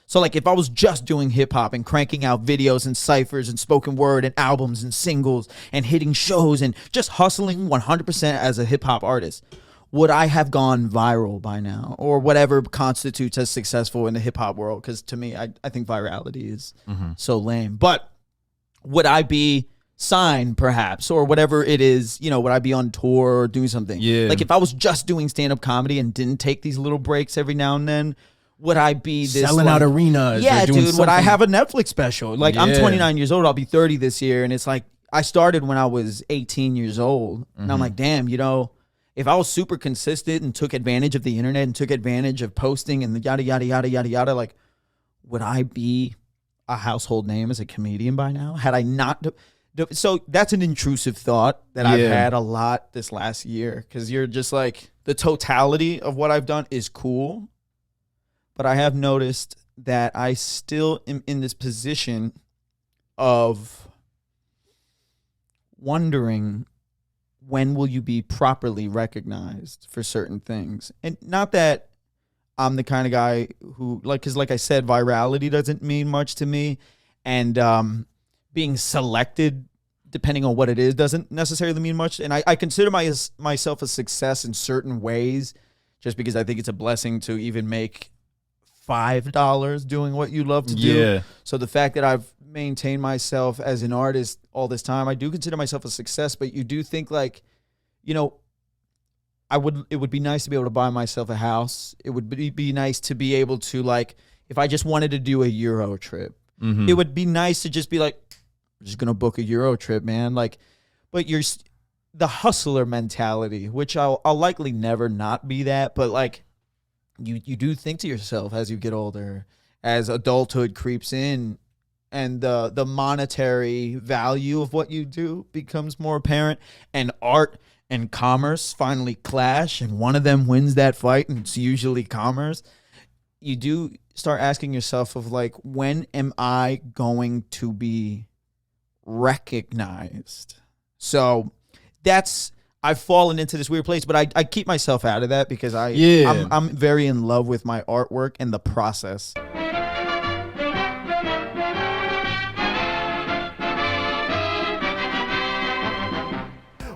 S1: So like if I was just doing hip hop and cranking out videos and ciphers and spoken word and albums and singles and hitting shows and just hustling 100% as a hip hop artist, would I have gone viral by now, or whatever constitutes as successful in the hip hop world? Because to me, I think virality is so lame. But would I be signed perhaps, or whatever it is, would I be on tour or doing something?
S2: Yeah.
S1: Like if I was just doing stand-up comedy and didn't take these little breaks every now and then, would I be this
S2: selling out arenas?
S1: Yeah,
S2: doing
S1: dude.
S2: something?
S1: Would I have a Netflix special? Like I'm 29 years old. I'll be 30 this year, and it's like I started when I was 18 years old, and I'm like, damn, if I was super consistent and took advantage of the internet and took advantage of posting and the yada yada yada yada yada, like, would I be a household name as a comedian by now? Had I not? So that's an intrusive thought that I've had a lot this last year, because you're just like, the totality of what I've done is cool. But I have noticed that I still am in this position of wondering, when will you be properly recognized for certain things? And not that I'm the kind of guy who, because like I said, virality doesn't mean much to me. And being selected, depending on what it is, doesn't necessarily mean much. And I consider myself a success in certain ways, just because I think it's a blessing to even make $5 doing what you love to do.
S2: Yeah.
S1: So the fact that I've maintained myself as an artist all this time, I do consider myself a success. But you do think like, it would be nice to be able to buy myself a house. It would be nice to be able to, like, if I just wanted to do a Euro trip, it would be nice to just be like, I'm just gonna book a Euro trip, man. Like, but you're the hustler mentality, which I'll likely never not be that, but like, you do think to yourself as you get older, as adulthood creeps in, and the monetary value of what you do becomes more apparent, and art and commerce finally clash, and one of them wins that fight, and it's usually commerce. You do start asking yourself of like, when am I going to be recognized? So I've fallen into this weird place, but I keep myself out of that, because I'm very in love with my artwork and the process.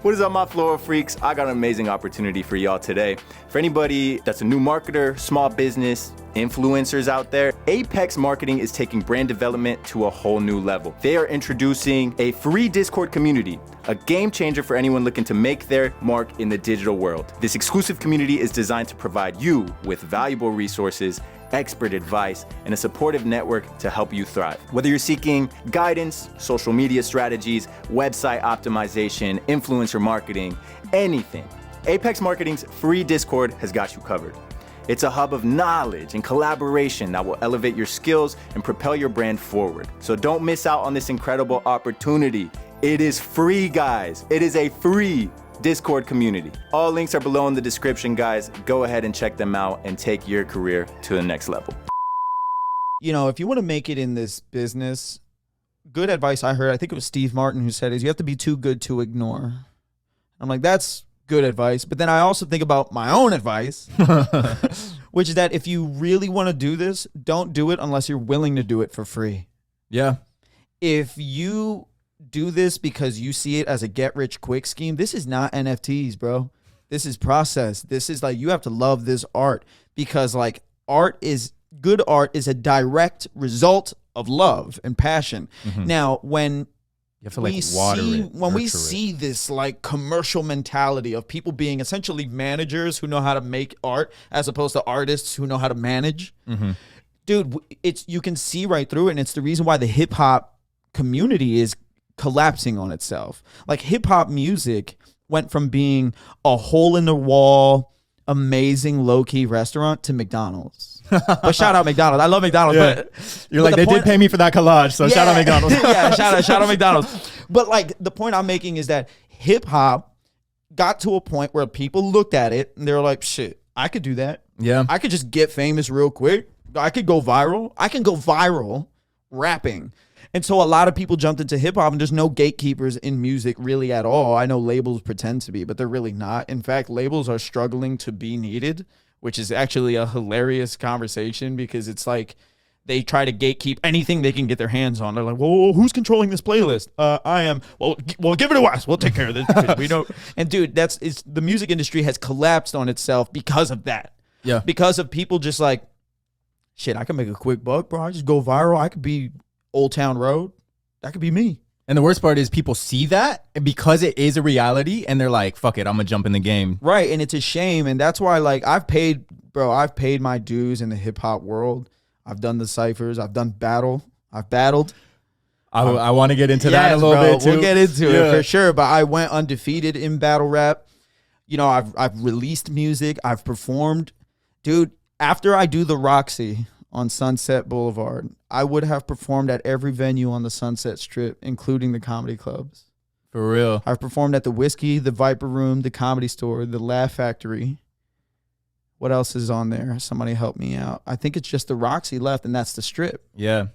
S3: What is up, my Floral Freaks? I got an amazing opportunity for y'all today. For anybody that's a new marketer, small business, influencers out there, Apex Marketing is taking brand development to a whole new level. They are introducing a free Discord community, a game changer for anyone looking to make their mark in the digital world. This exclusive community is designed to provide you with valuable resources, expert advice, and a supportive network to help you thrive. Whether you're seeking guidance, social media strategies, website optimization, influencer marketing, anything, Apex Marketing's free Discord has got you covered. It's a hub of knowledge and collaboration that will elevate your skills and propel your brand forward. So don't miss out on this incredible opportunity. It is free, guys. It is a free Discord community. All links are below in the description, guys. Go ahead and check them out and take your career to the next level.
S1: If you want to make it in this business, good advice I heard, I think it was Steve Martin who said, is you have to be too good to ignore. I'm like, that's good advice. But then I also think about my own advice, which is that if you really want to do this, don't do it unless you're willing to do it for free.
S2: Yeah.
S1: If you do this because you see it as a get rich quick scheme, this is not NFTs, bro. This is process. This is like, you have to love this art, because like good art is a direct result of love and passion. Now, when
S2: you have to like water it.
S1: When we see this like commercial mentality of people being essentially managers who know how to make art as opposed to artists who know how to manage, dude, you can see right through it. And it's the reason why the hip hop community is collapsing on itself. Like, hip hop music went from being a hole in the wall, amazing low key restaurant to McDonald's. But shout out McDonald's. I love McDonald's.
S2: Yeah.
S1: But
S2: you're like, they did pay me for that collage, so shout out McDonald's.
S1: Yeah, shout out McDonald's. But like, the point I'm making is that hip hop got to a point where people looked at it and they were like, shit, I could do that.
S2: Yeah.
S1: I could just get famous real quick. I could go viral. I can go viral rapping. And so a lot of people jumped into hip hop, and there's no gatekeepers in music really at all. I know labels pretend to be, but they're really not. In fact, labels are struggling to be needed, which is actually a hilarious conversation, because it's like they try to gatekeep anything they can get their hands on. They're like, whoa, who's controlling this playlist? I am. Well, give it to us. We'll take care of this. We don't. And dude, the music industry has collapsed on itself because of that.
S2: Yeah.
S1: Because of people just like, shit, I can make a quick buck, bro. I just go viral. I could be Old Town Road. That could be me.
S2: And the worst part is people see that, and because it is a reality, and they're like, fuck it, I'm gonna jump in the game.
S1: Right. And it's a shame. And that's why, like, I've paid my dues in the hip hop world. I've done the ciphers. I've battled.
S2: I want to get into that a little bit too.
S1: We'll get into it for sure. But I went undefeated in battle rap. You know, I've released music. I've performed. Dude, after I do the Roxy on Sunset Boulevard, I would have performed at every venue on the Sunset Strip, including the comedy clubs.
S2: For real.
S1: I've performed at the Whiskey, the Viper Room, the Comedy Store, the Laugh Factory. What else is on there? Somebody help me out. I think it's just the Roxy left, and that's the Strip.
S2: Yeah.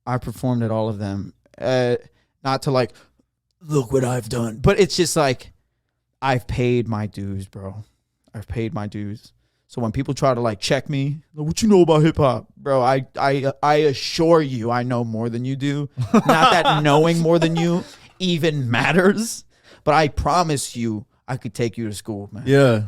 S1: I performed at all of them. Not to like, look what I've done. But it's just like, I've paid my dues, bro. I've paid my dues. So when people try to like check me, like, what you know about hip hop, bro? I assure you, I know more than you do. Not that knowing more than you even matters, but I promise you, I could take you to school, man.
S2: Yeah.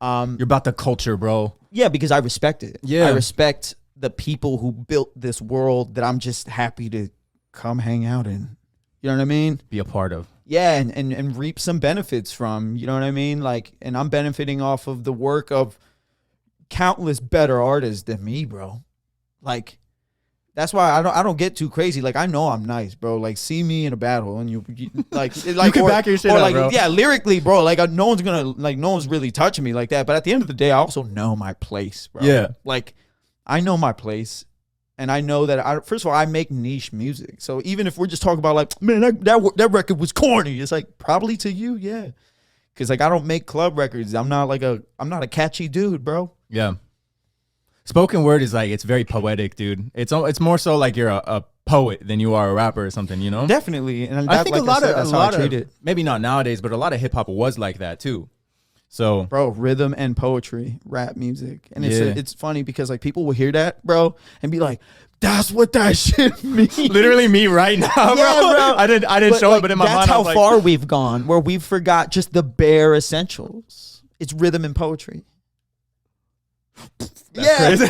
S2: You're about the culture, bro.
S1: Yeah, because I respect it.
S2: Yeah.
S1: I respect the people who built this world that I'm just happy to come hang out in. You know what I mean?
S2: Be a part of.
S1: Yeah, and reap some benefits from. You know what I mean? Like, and I'm benefiting off of the work of countless better artists than me, bro. Like, that's why I don't get too crazy. Like, I know I'm nice, bro. Like, see me in a battle and you like
S2: you can back your shit
S1: or
S2: up,
S1: like,
S2: bro.
S1: yeah, lyrically, bro. Like, no one's really touching me like that. But at the end of the day, I also know my place, bro.
S2: Yeah.
S1: Like, I know my place, and I know that first of all, I make niche music. So even if we're just talking about like, man, that record was corny, it's like, probably to you, yeah. Because like, I don't make club records. I'm not a catchy dude, bro.
S2: Yeah. Spoken word is like, it's very poetic, dude. It's more so like you're a poet than you are a rapper or something, you know?
S1: Definitely. And
S2: I think
S1: that's how I treat it.
S2: Maybe not nowadays, but a lot of hip hop was like that too. So,
S1: bro, rhythm and poetry, rap music. And
S2: Yeah.
S1: it's funny because like people will hear that, bro, and be like, that's what that shit means.
S2: literally me right now, bro.
S1: Yeah, bro.
S2: I didn't show
S1: like,
S2: it, but in my mind,
S1: that's
S2: I
S1: how
S2: was like,
S1: far we've gone, where we've forgot just the bare essentials. It's rhythm and poetry.
S2: That's
S1: crazy.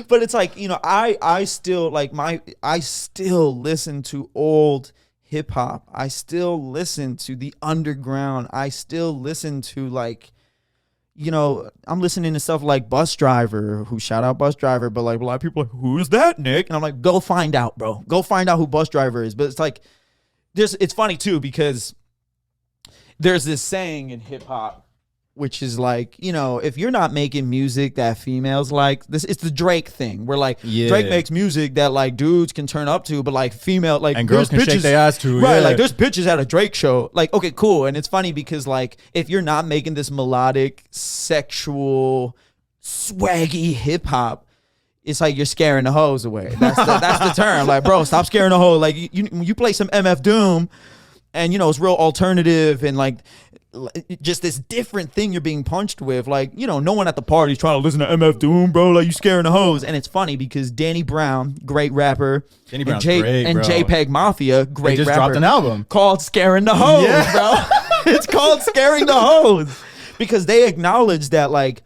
S1: But it's like, you know, I still listen to old hip hop. I still listen to the underground. I still listen to like, you know, I'm listening to stuff like Bus Driver, who shout out Bus Driver, but like a lot of people are like, who is that, Nick? And I'm like, go find out, bro. Go find out who Bus Driver is. But it's like, it's funny too, because there's this saying in hip hop, which is like, you know, if you're not making music that females like, this, it's the Drake thing, where like,
S2: Yeah.
S1: Drake makes music that like dudes can turn up to, but like female, like,
S2: and girls can
S1: there's
S2: shake their ass to,
S1: right?
S2: yeah.
S1: Like, there's bitches at a Drake show. Like, okay, cool. And it's funny because like, if you're not making this melodic, sexual, swaggy hip hop, it's like you're scaring the hoes away. That's the term. Like, bro, stop scaring the hoe. Like, you play some MF Doom, and it's real alternative and like just this different thing you're being punched with. Like, no one at the party's trying to listen to MF Doom, bro. Like, you scaring the hoes. And it's funny because Danny Brown, great rapper,
S2: Danny Brown's great,
S1: and
S2: bro.
S1: JPEG Mafia, great
S2: just
S1: rapper,
S2: dropped an album
S1: called Scaring the Hoes, bro. It's called Scaring the Hoes because they acknowledge that, like,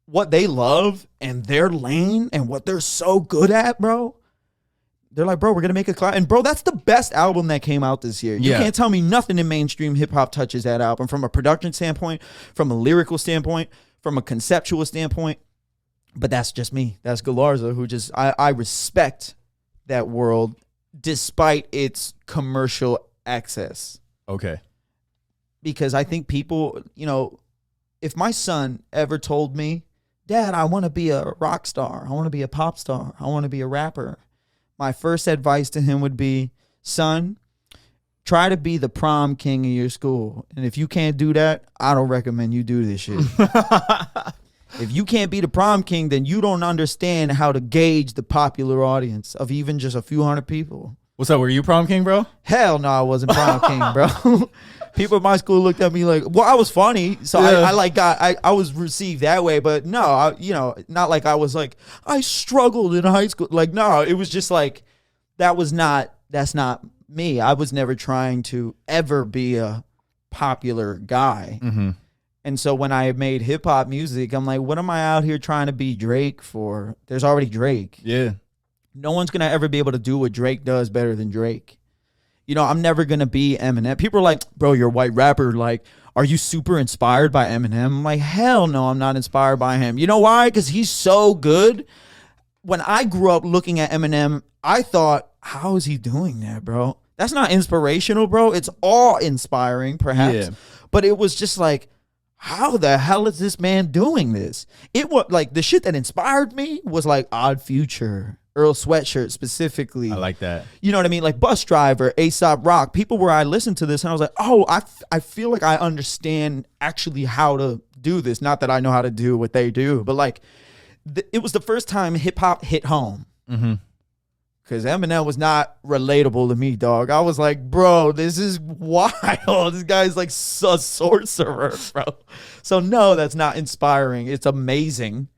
S1: what they love and their lane and what they're so good at, bro. They're like, bro, we're going to make a class. And, bro, that's the best album that came out this year. You can't tell me nothing in mainstream hip-hop touches that album from a production standpoint, from a lyrical standpoint, from a conceptual standpoint. But that's just me. That's Galarza, who just, I respect that world despite its commercial access.
S2: Okay.
S1: Because I think people, if my son ever told me, Dad, I want to be a rock star. I want to be a pop star. I want to be a rapper. My first advice to him would be, son, try to be the prom king of your school. And if you can't do that, I don't recommend you do this shit. If you can't be the prom king, then you don't understand how to gauge the popular audience of even just a few hundred people.
S2: What's up? Were you prom king, bro?
S1: Hell no, I wasn't prom king, bro. People at my school looked at me like, well, I was funny. So I was received that way. But no, not like I was like, I struggled in high school. Like, no, it was just like, that's not me. I was never trying to ever be a popular guy.
S2: Mm-hmm.
S1: And so when I made hip hop music, I'm like, what am I out here trying to be Drake for? There's already Drake.
S2: Yeah.
S1: No one's going to ever be able to do what Drake does better than Drake. I'm never going to be Eminem. People are like, bro, you're a white rapper. Like, are you super inspired by Eminem? I'm like, hell no, I'm not inspired by him. You know why? Because he's so good. When I grew up looking at Eminem, I thought, how is he doing that, bro? That's not inspirational, bro. It's awe-inspiring, perhaps.
S2: Yeah.
S1: But it was just like, how the hell is this man doing this? It was like the shit that inspired me was like Odd Future, Earl Sweatshirt specifically.
S2: I like that.
S1: You know what I mean? Like Bus Driver, Aesop Rock, people where I listened to this and I was like, oh, I feel like I understand actually how to do this. Not that I know how to do what they do, but like it was the first time hip hop hit home.
S2: Mm-hmm.
S1: Because Eminem was not relatable to me, dog. I was like, bro, this is wild. This guy's like a sorcerer, bro. So no, that's not inspiring. It's amazing.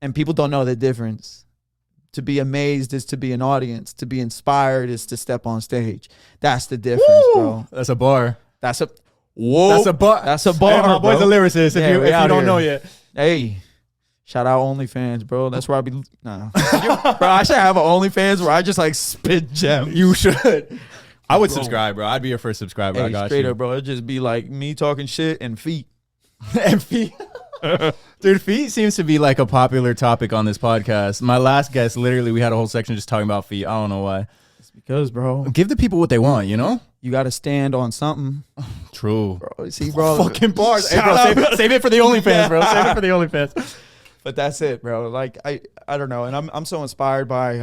S1: And people don't know the difference. To be amazed is to be an audience. To be inspired is to step on stage. That's the difference, bro.
S2: That's a bar.
S1: That's a bar.
S2: That's a bar. Hey, my boy's a lyricist.
S1: Yeah,
S2: if you don't know yet.
S1: Hey. Shout out OnlyFans, bro. That's where I be. Nah. Bro, I should have an OnlyFans where I just like spit gems.
S2: You should. I would subscribe, bro. I'd be your first subscriber.
S1: Hey,
S2: I got
S1: straight
S2: you.
S1: up, bro. It'd just be like me talking shit and feet.
S2: And feet. Dude, feet seems to be like a popular topic on this podcast. My last guest, literally, we had a whole section just talking about feet. I don't know why.
S1: It's because, bro,
S2: give the people what they want, you know?
S1: You got to stand on something.
S2: True.
S1: Bro, see, bro.
S2: Fucking bars. Hey, bro, save it for the OnlyFans, bro. Save it for the OnlyFans.
S1: But that's it, bro. Like I don't know, and I'm so inspired by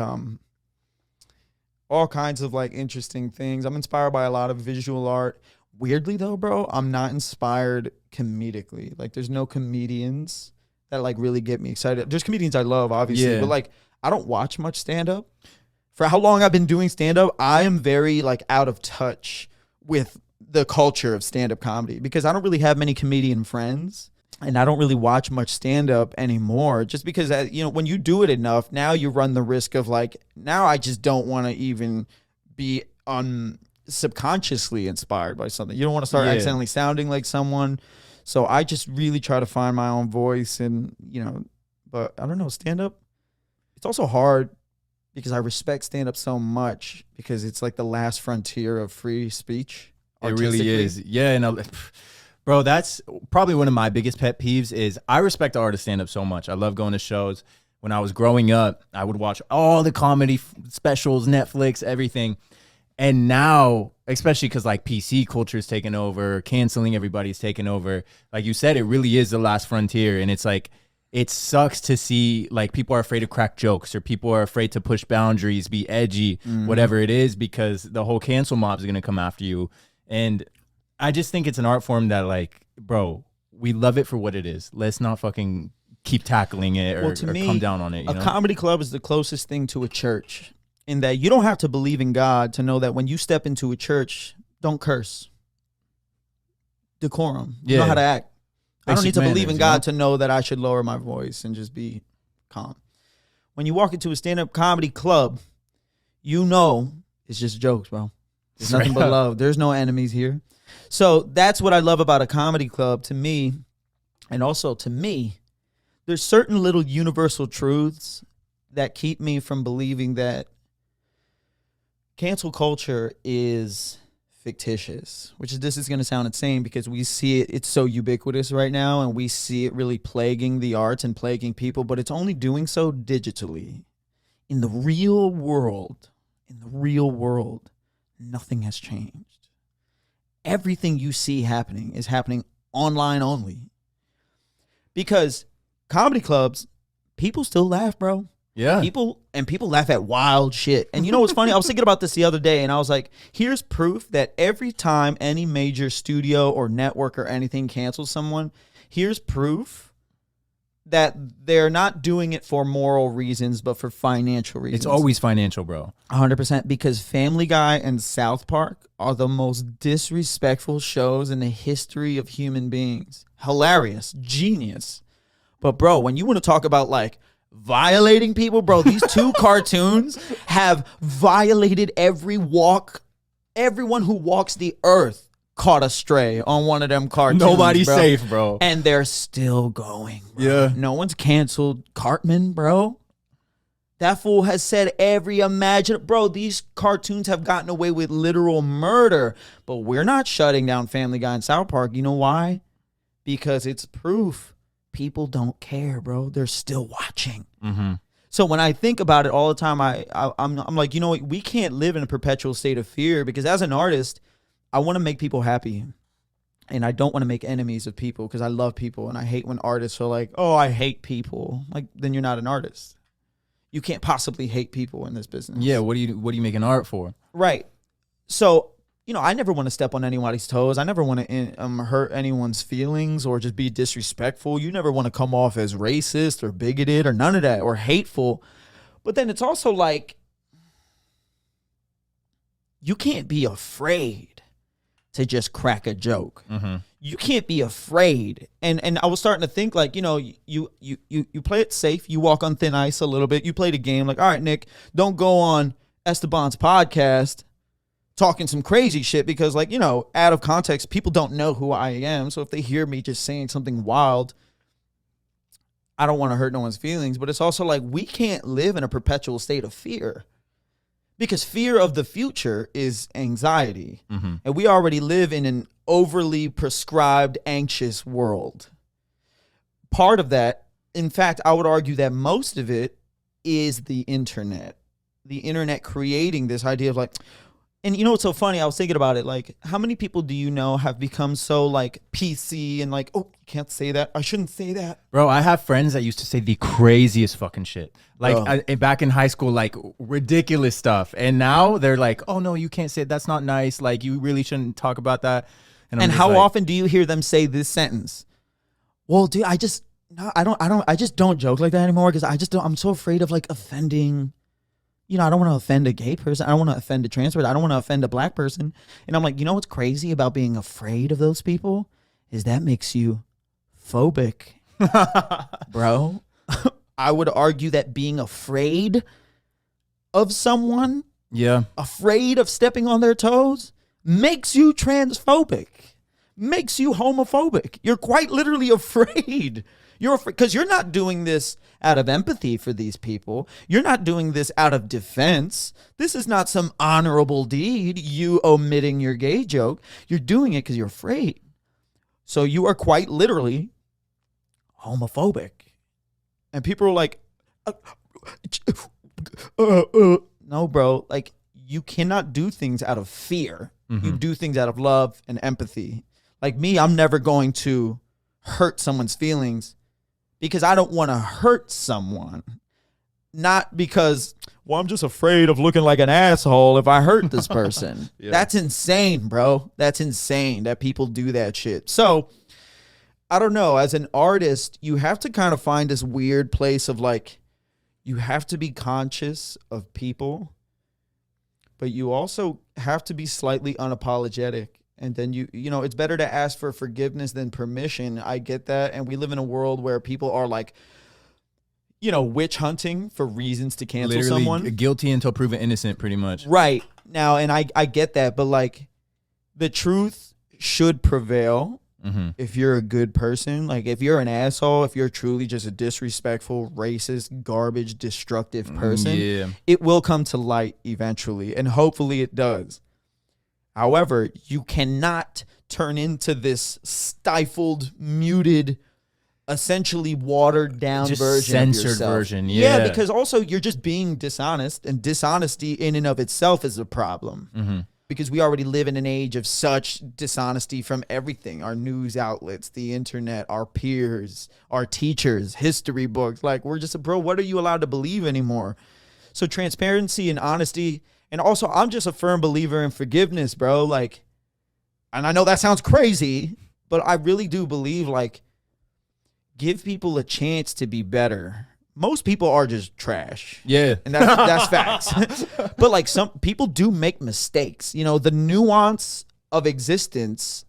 S1: all kinds of like interesting things. I'm inspired by a lot of visual art. Weirdly though, bro, I'm not inspired comedically. Like there's no comedians that like really get me excited. There's comedians I love, obviously, but like I don't watch much stand up. For how long I've been doing stand up, I am very like out of touch with the culture of stand up comedy because I don't really have many comedian friends. And I don't really watch much stand-up anymore just because, when you do it enough, now you run the risk of like, now I just don't want to even be subconsciously inspired by something. You don't want to start accidentally sounding like someone. So I just really try to find my own voice and, but I don't know, stand-up, it's also hard because I respect stand-up so much because it's like the last frontier of free speech.
S2: It really is. Yeah, and bro, that's probably one of my biggest pet peeves is I respect the art of stand-up so much. I love going to shows. When I was growing up, I would watch all the comedy specials, Netflix, everything. And now, especially because like PC culture is taking over, canceling everybody's taking over. Like you said, it really is the last frontier. And it's like, it sucks to see like people are afraid to crack jokes or people are afraid to push boundaries, be edgy, whatever it is, because the whole cancel mob is going to come after you. And I just think it's an art form that like, bro, we love it for what it is. Let's not fucking keep tackling it or,
S1: Well, to me,
S2: come down on it. You
S1: a
S2: know?
S1: comedy club is the closest thing to a church in that you don't have to believe in God to know that when you step into a church, don't curse. Decorum. You know how to act. I don't need to believe in God to know that I should lower my voice and just be calm. When you walk into a stand-up comedy club, you know it's just jokes, bro. There's nothing but love. There's no enemies here. So that's what I love about a comedy club to me. And also to me, there's certain little universal truths that keep me from believing that cancel culture is fictitious, this is going to sound insane because we see it. It's so ubiquitous right now, and we see it really plaguing the arts and plaguing people, but it's only doing so digitally. In the real world, nothing has changed. Everything you see happening is happening online only. Because comedy clubs, people still laugh, bro.
S2: Yeah.
S1: People laugh at wild shit. And you know what's funny? I was thinking about this the other day, and I was like, here's proof that every time any major studio or network or anything cancels someone, here's proof that they're not doing it for moral reasons, but for financial reasons.
S2: It's always financial, bro.
S1: 100%, because Family Guy and South Park are the most disrespectful shows in the history of human beings. Hilarious, genius. But bro, when you want to talk about like violating people, bro, these two cartoons have violated everyone who walks the earth caught astray on one of them cartoons.
S2: Nobody's
S1: bro.
S2: safe, bro.
S1: And they're still going, bro.
S2: Yeah.
S1: No one's canceled Cartman, bro. That fool has said every imaginable... Bro, these cartoons have gotten away with literal murder. But we're not shutting down Family Guy and South Park. You know why? Because it's proof. People don't care, bro. They're still watching.
S2: Mm-hmm.
S1: So when I think about it all the time, I'm like, you know what? We can't live in a perpetual state of fear, because as an artist, I want to make people happy. And I don't want to make enemies of people, because I love people. And I hate when artists are like, oh, I hate people. Like, then you're not an artist. You can't possibly hate people in this business.
S2: Yeah, what are you making art for?
S1: Right. So, you know, I never want to step on anybody's toes. I never want to hurt anyone's feelings or just be disrespectful. You never want to come off as racist or bigoted or none of that, or hateful. But then it's also like, you can't be afraid to just crack a joke. Mm-hmm. You can't be afraid. And I was starting to think, like, you know, you play it safe. You walk on thin ice a little bit. You play the game like, all right, Nick, don't go on Esteban's podcast talking some crazy shit, because, like, you know, out of context, people don't know who I am. So if they hear me just saying something wild, I don't want to hurt no one's feelings. But it's also like, we can't live in a perpetual state of fear, because fear of the future is anxiety. Mm-hmm. And we already live in an overly prescribed, anxious world. Part of that, in fact, I would argue that most of it is the internet. The internet creating this idea of like, and you know what's so funny? I was thinking about it. Like, how many people do you know have become so like PC and like, oh, you can't say that. I shouldn't say that.
S2: Bro, I have friends that used to say the craziest fucking shit. Like back in high school, like ridiculous stuff. And now they're like, oh no, you can't say it. That's not nice. Like, you really shouldn't talk about that.
S1: And how often do you hear them say this sentence? Well, dude, I just don't joke like that anymore, because I'm so afraid of like offending. You know, I don't want to offend a gay person. I don't want to offend a trans person. I don't want to offend a black person. And I'm like, you know what's crazy about being afraid of those people is that makes you phobic, bro. I would argue that being afraid of someone, afraid of stepping on their toes, makes you transphobic, makes you homophobic. You're quite literally afraid. You're afraid because you're not doing this out of empathy for these people. You're not doing this out of defense. This is not some honorable deed, you omitting your gay joke. You're doing it because you're afraid. So you are quite literally homophobic. And people are like, no, bro. Like, you cannot do things out of fear. Mm-hmm. You do things out of love and empathy. Like me, I'm never going to hurt someone's feelings because I don't want to hurt someone. Not because, well, I'm just afraid of looking like an asshole if I hurt this person. Yeah. That's insane, bro. That's insane that people do that shit. So I don't know, as an artist, you have to kind of find this weird place of like, you have to be conscious of people, but you also have to be slightly unapologetic. And then you know, it's better to ask for forgiveness than permission. I get that. And we live in a world where people are like, you know, witch hunting for reasons to cancel
S2: Literally
S1: someone.
S2: guilty until proven innocent, pretty much.
S1: Right. Now, and I get that, but like the truth should prevail if you're a good person. Like if you're an asshole, if you're truly just a disrespectful, racist, garbage, destructive person, it will come to light eventually. And hopefully it does. However, you cannot turn into this stifled, muted, essentially watered down
S2: just
S1: version
S2: censored
S1: of yourself.
S2: version.
S1: Yeah, because also you're just being dishonest, and dishonesty in and of itself is a problem. Because we already live in an age of such dishonesty from everything. Our news outlets, the internet, our peers, our teachers, history books. Like, we're just, bro, what are you allowed to believe anymore? So transparency and honesty. And also, I'm just a firm believer in forgiveness, bro. Like, and I know that sounds crazy, but I really do believe, like, give people a chance to be better. Most people are just trash.
S2: Yeah.
S1: And that's facts. But like some people do make mistakes. You know, the nuance of existence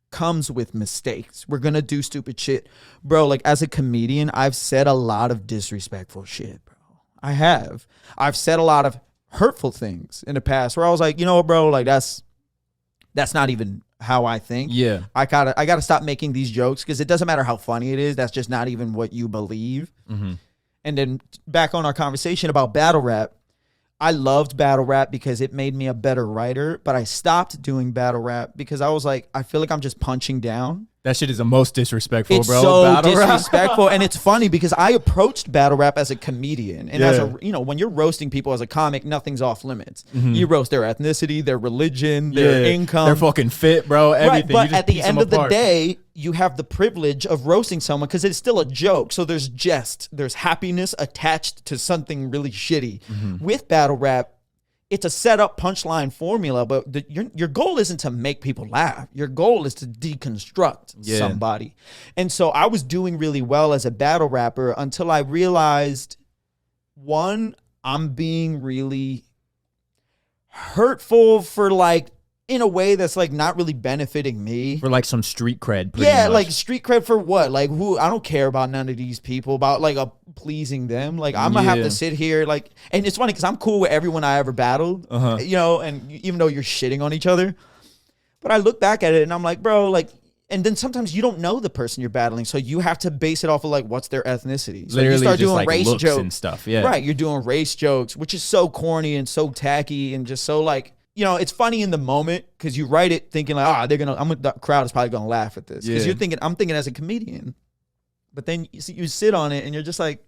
S1: comes with mistakes. We're going to do stupid shit. Bro, like as a comedian, I've said a lot of disrespectful shit, bro. I have. I've said a lot of hurtful things in the past where I was like, you know what, bro, like that's not even how I think.
S2: Yeah.
S1: I gotta stop making these jokes because it doesn't matter how funny it is. That's just not even what you believe. And then back on our conversation about battle rap, I loved battle rap because it made me a better writer, but I stopped doing battle rap because I was like, I feel like I'm just punching down.
S2: That shit is the most disrespectful,
S1: It's
S2: bro.
S1: so
S2: Battle rap.
S1: disrespectful. And it's funny because I approached battle rap as a comedian. And as a, you know, when you're roasting people as a comic, nothing's off limits. You roast their ethnicity, their religion, their income.
S2: They're fucking fit, bro. Everything.
S1: Right,
S2: You
S1: but
S2: just
S1: at the
S2: piece
S1: end
S2: them
S1: of the
S2: apart.
S1: day, you have the privilege of roasting someone because it's still a joke. So there's jest, there's happiness attached to something really shitty. With battle rap, it's a setup punchline formula, but your goal isn't to make people laugh. Your goal is to deconstruct somebody. And so I was doing really well as a battle rapper until I realized, one, I'm being really hurtful for like, in a way that's like not really benefiting me.
S2: For like some street cred. Pretty much.
S1: Like street cred for what? Like who? I don't care about none of these people, about like pleasing them. Like I'm gonna have to sit here like, and it's funny because I'm cool with everyone I ever battled, you know, and even though you're shitting on each other, but I look back at it and I'm like, bro, like, and then sometimes you don't know the person you're battling, so you have to base it off of like what's their ethnicity. So
S2: Literally
S1: you start
S2: just
S1: doing
S2: like
S1: race
S2: looks
S1: jokes
S2: and stuff. Yeah.
S1: Right, you're doing race jokes, which is so corny and so tacky and just so like, you know, it's funny in the moment because you write it thinking like, the crowd is probably gonna laugh at this because I'm thinking as a comedian, but then you sit on it and you're just like,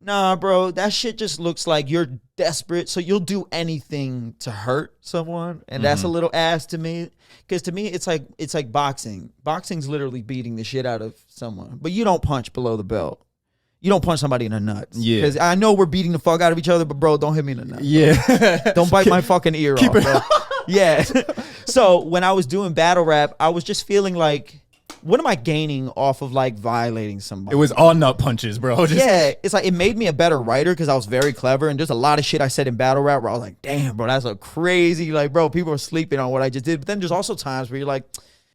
S1: nah, bro, that shit just looks like you're desperate, so you'll do anything to hurt someone, and that's a little ass to me. Because to me, it's like boxing. Boxing's literally beating the shit out of someone, but you don't punch below the belt. You don't punch somebody in the nuts. Yeah. Because I know we're beating the fuck out of each other, but bro, don't hit me in the nuts.
S2: Yeah.
S1: Don't bite my fucking ear off, bro. Yeah. So when I was doing battle rap, I was just feeling like, what am I gaining off of like violating somebody?
S2: It was all nut punches, bro.
S1: It's like it made me a better writer because I was very clever, and there's a lot of shit I said in battle rap where I was like, damn, bro, that's a crazy, like, bro, people are sleeping on what I just did. But then there's also times where you're like,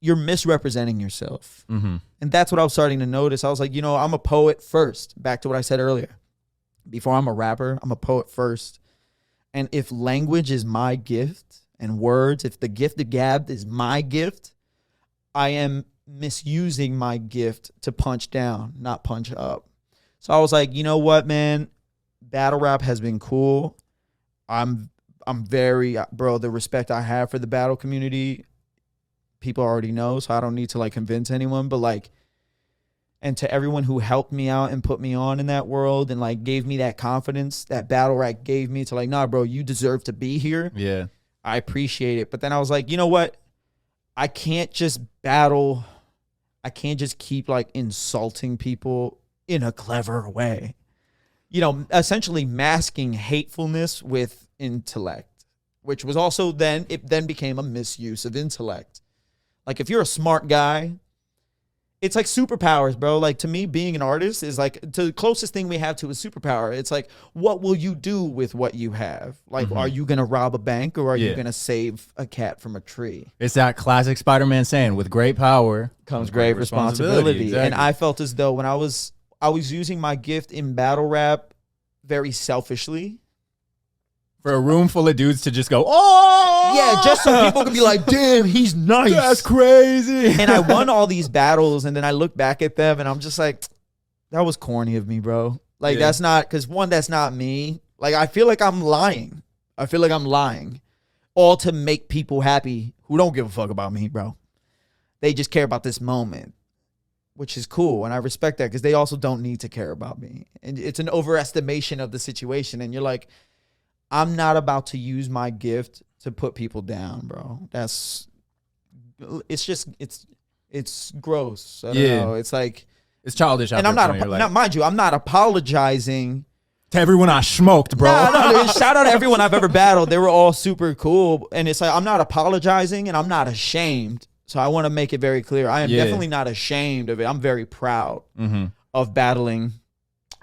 S1: you're misrepresenting yourself. And that's what I was starting to notice. I was like, you know, I'm a poet first. Back to what I said earlier. Before I'm a rapper, I'm a poet first. And if language is my gift and words, if the gift of gab is my gift, I am misusing my gift to punch down, not punch up. So I was like, you know what, man? Battle rap has been cool. I'm very, bro, the respect I have for the battle community, people already know, so I don't need to like convince anyone, but like, and to everyone who helped me out and put me on in that world and like gave me that confidence that battle rap gave me to like, nah, bro, you deserve to be here.
S2: Yeah.
S1: I appreciate it. But then I was like, you know what? I can't just battle. I can't just keep like insulting people in a clever way. You know, essentially masking hatefulness with intellect, which was also then, it then became a misuse of intellect. Like if you're a smart guy it's like superpowers, bro. Like to me, being an artist is like the closest thing we have to a superpower. It's like, what will you do with what you have? Like, are you gonna rob a bank or are you gonna save a cat from a tree?
S2: It's that classic Spider-Man saying, "With great power
S1: comes great responsibility."
S2: Exactly.
S1: And I felt as though when I was using my gift in battle rap very selfishly.
S2: For a room full of dudes to just go, oh!
S1: Yeah, just so people can be like, damn, he's nice.
S2: That's crazy.
S1: And I won all these battles, and then I look back at them, and I'm just like, that was corny of me, bro. Like, that's not, because one, that's not me. Like, I feel like I'm lying. All to make people happy who don't give a fuck about me, bro. They just care about this moment, which is cool, and I respect that, because they also don't need to care about me. And it's an overestimation of the situation, and you're like, I'm not about to use my gift to put people down, bro. It's gross. I don't know. It's like,
S2: it's childish.
S1: And I'm not, mind you, I'm not apologizing
S2: to everyone I smoked, bro.
S1: No, shout out to everyone I've ever battled. They were all super cool. And it's like, I'm not apologizing and I'm not ashamed. So I want to make it very clear. I am definitely not ashamed of it. I'm very proud of battling.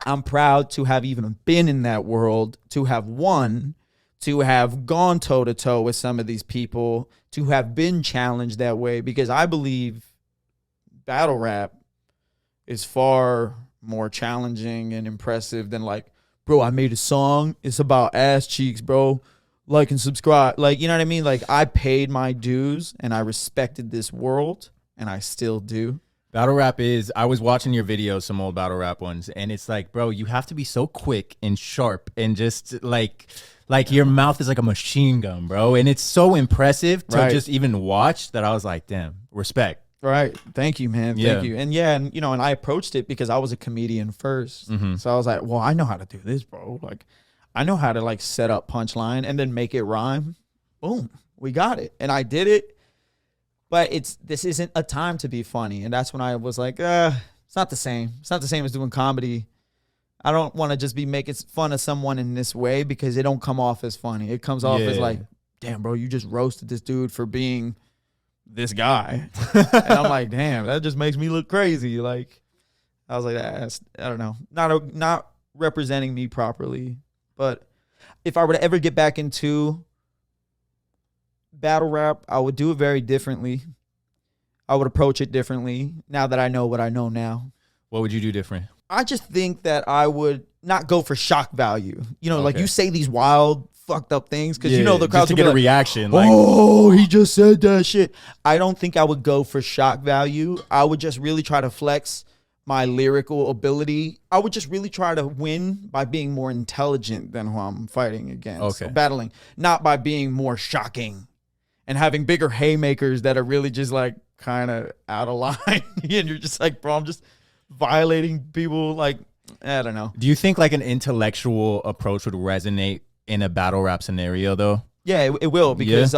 S1: I'm proud to have even been in that world, to have won, to have gone toe-to-toe with some of these people, to have been challenged that way, because I believe battle rap is far more challenging and impressive than like, bro, I made a song. It's about ass cheeks, bro. Like and subscribe. Like, you know what I mean? Like, I paid my dues and I respected this world, and I still do.
S2: Battle rap is, I was watching your videos, some old battle rap ones, and it's like, bro, you have to be so quick and sharp and just like your mouth is like a machine gun, bro. And it's so impressive to just even watch that I was like, damn, respect.
S1: Right. Thank you, man. Thank you. And and you know, and I approached it because I was a comedian first. So I was like, well, I know how to do this, bro. Like, I know how to like set up punchline and then make it rhyme. Boom. We got it. And I did it. But this isn't a time to be funny. And that's when I was like, it's not the same. It's not the same as doing comedy. I don't want to just be making fun of someone in this way because it don't come off as funny. It comes off as like, damn, bro, you just roasted this dude for being this guy. And I'm like, damn, that just makes me look crazy. Like, I was like, that's, I don't know, not representing me properly. But if I were to ever get back into battle rap, I would do it very differently. I would approach it differently now that I know what I know now.
S2: What would you do different?
S1: I just think that I would not go for shock value. You know, like you say these wild, fucked up things because you know the crowd
S2: to get a reaction. Like,
S1: oh, he just said that shit. I don't think I would go for shock value. I would just really try to flex my lyrical ability. I would just really try to win by being more intelligent than who I'm fighting against. So battling, not by being more shocking and having bigger haymakers that are really just like kind of out of line. And you're just like, bro, I'm just violating people. Like, I don't know.
S2: Do you think like an intellectual approach would resonate in a battle rap scenario though?
S1: Yeah, it will, because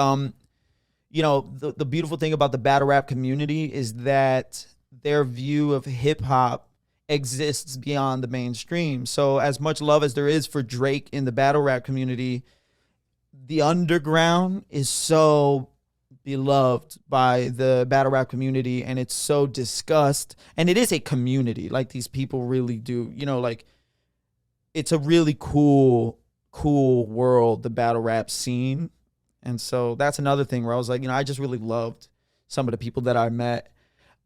S1: you know, the beautiful thing about the battle rap community is that their view of hip hop exists beyond the mainstream. So as much love as there is for Drake in the battle rap community, the underground is so beloved by the battle rap community, and it's so discussed. And it is a community. Like, these people really do, you know, like, it's a really cool world, the battle rap scene. And so that's another thing where I was like, you know, I just really loved some of the people that I met.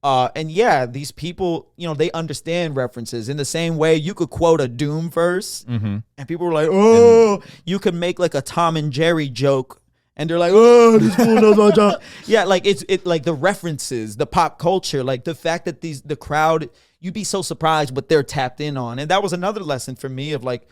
S1: And yeah, these people, you know, they understand references in the same way you could quote a Doom verse and people were like, oh, you could make like a Tom and Jerry joke and they're like, oh, this fool knows my joke. Yeah, like it's like the references, the pop culture, like the fact that the crowd, you'd be so surprised what they're tapped in on. And that was another lesson for me of like,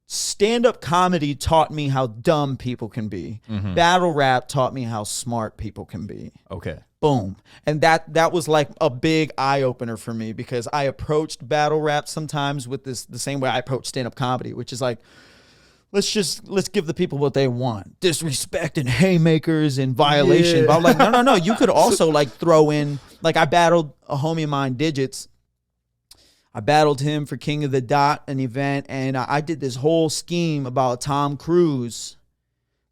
S1: stand-up comedy taught me how dumb people can be. Battle rap taught me how smart people can be.
S2: Okay.
S1: Boom. And that was like a big eye-opener for me, because I approached battle rap sometimes with the same way I approach stand-up comedy, which is like, let's give the people what they want. Disrespect and haymakers and violation. But I'm like, no. You could also like throw in, like, I battled a homie of mine, Digits. I battled him for King of the Dot, an event, and I did this whole scheme about Tom Cruise.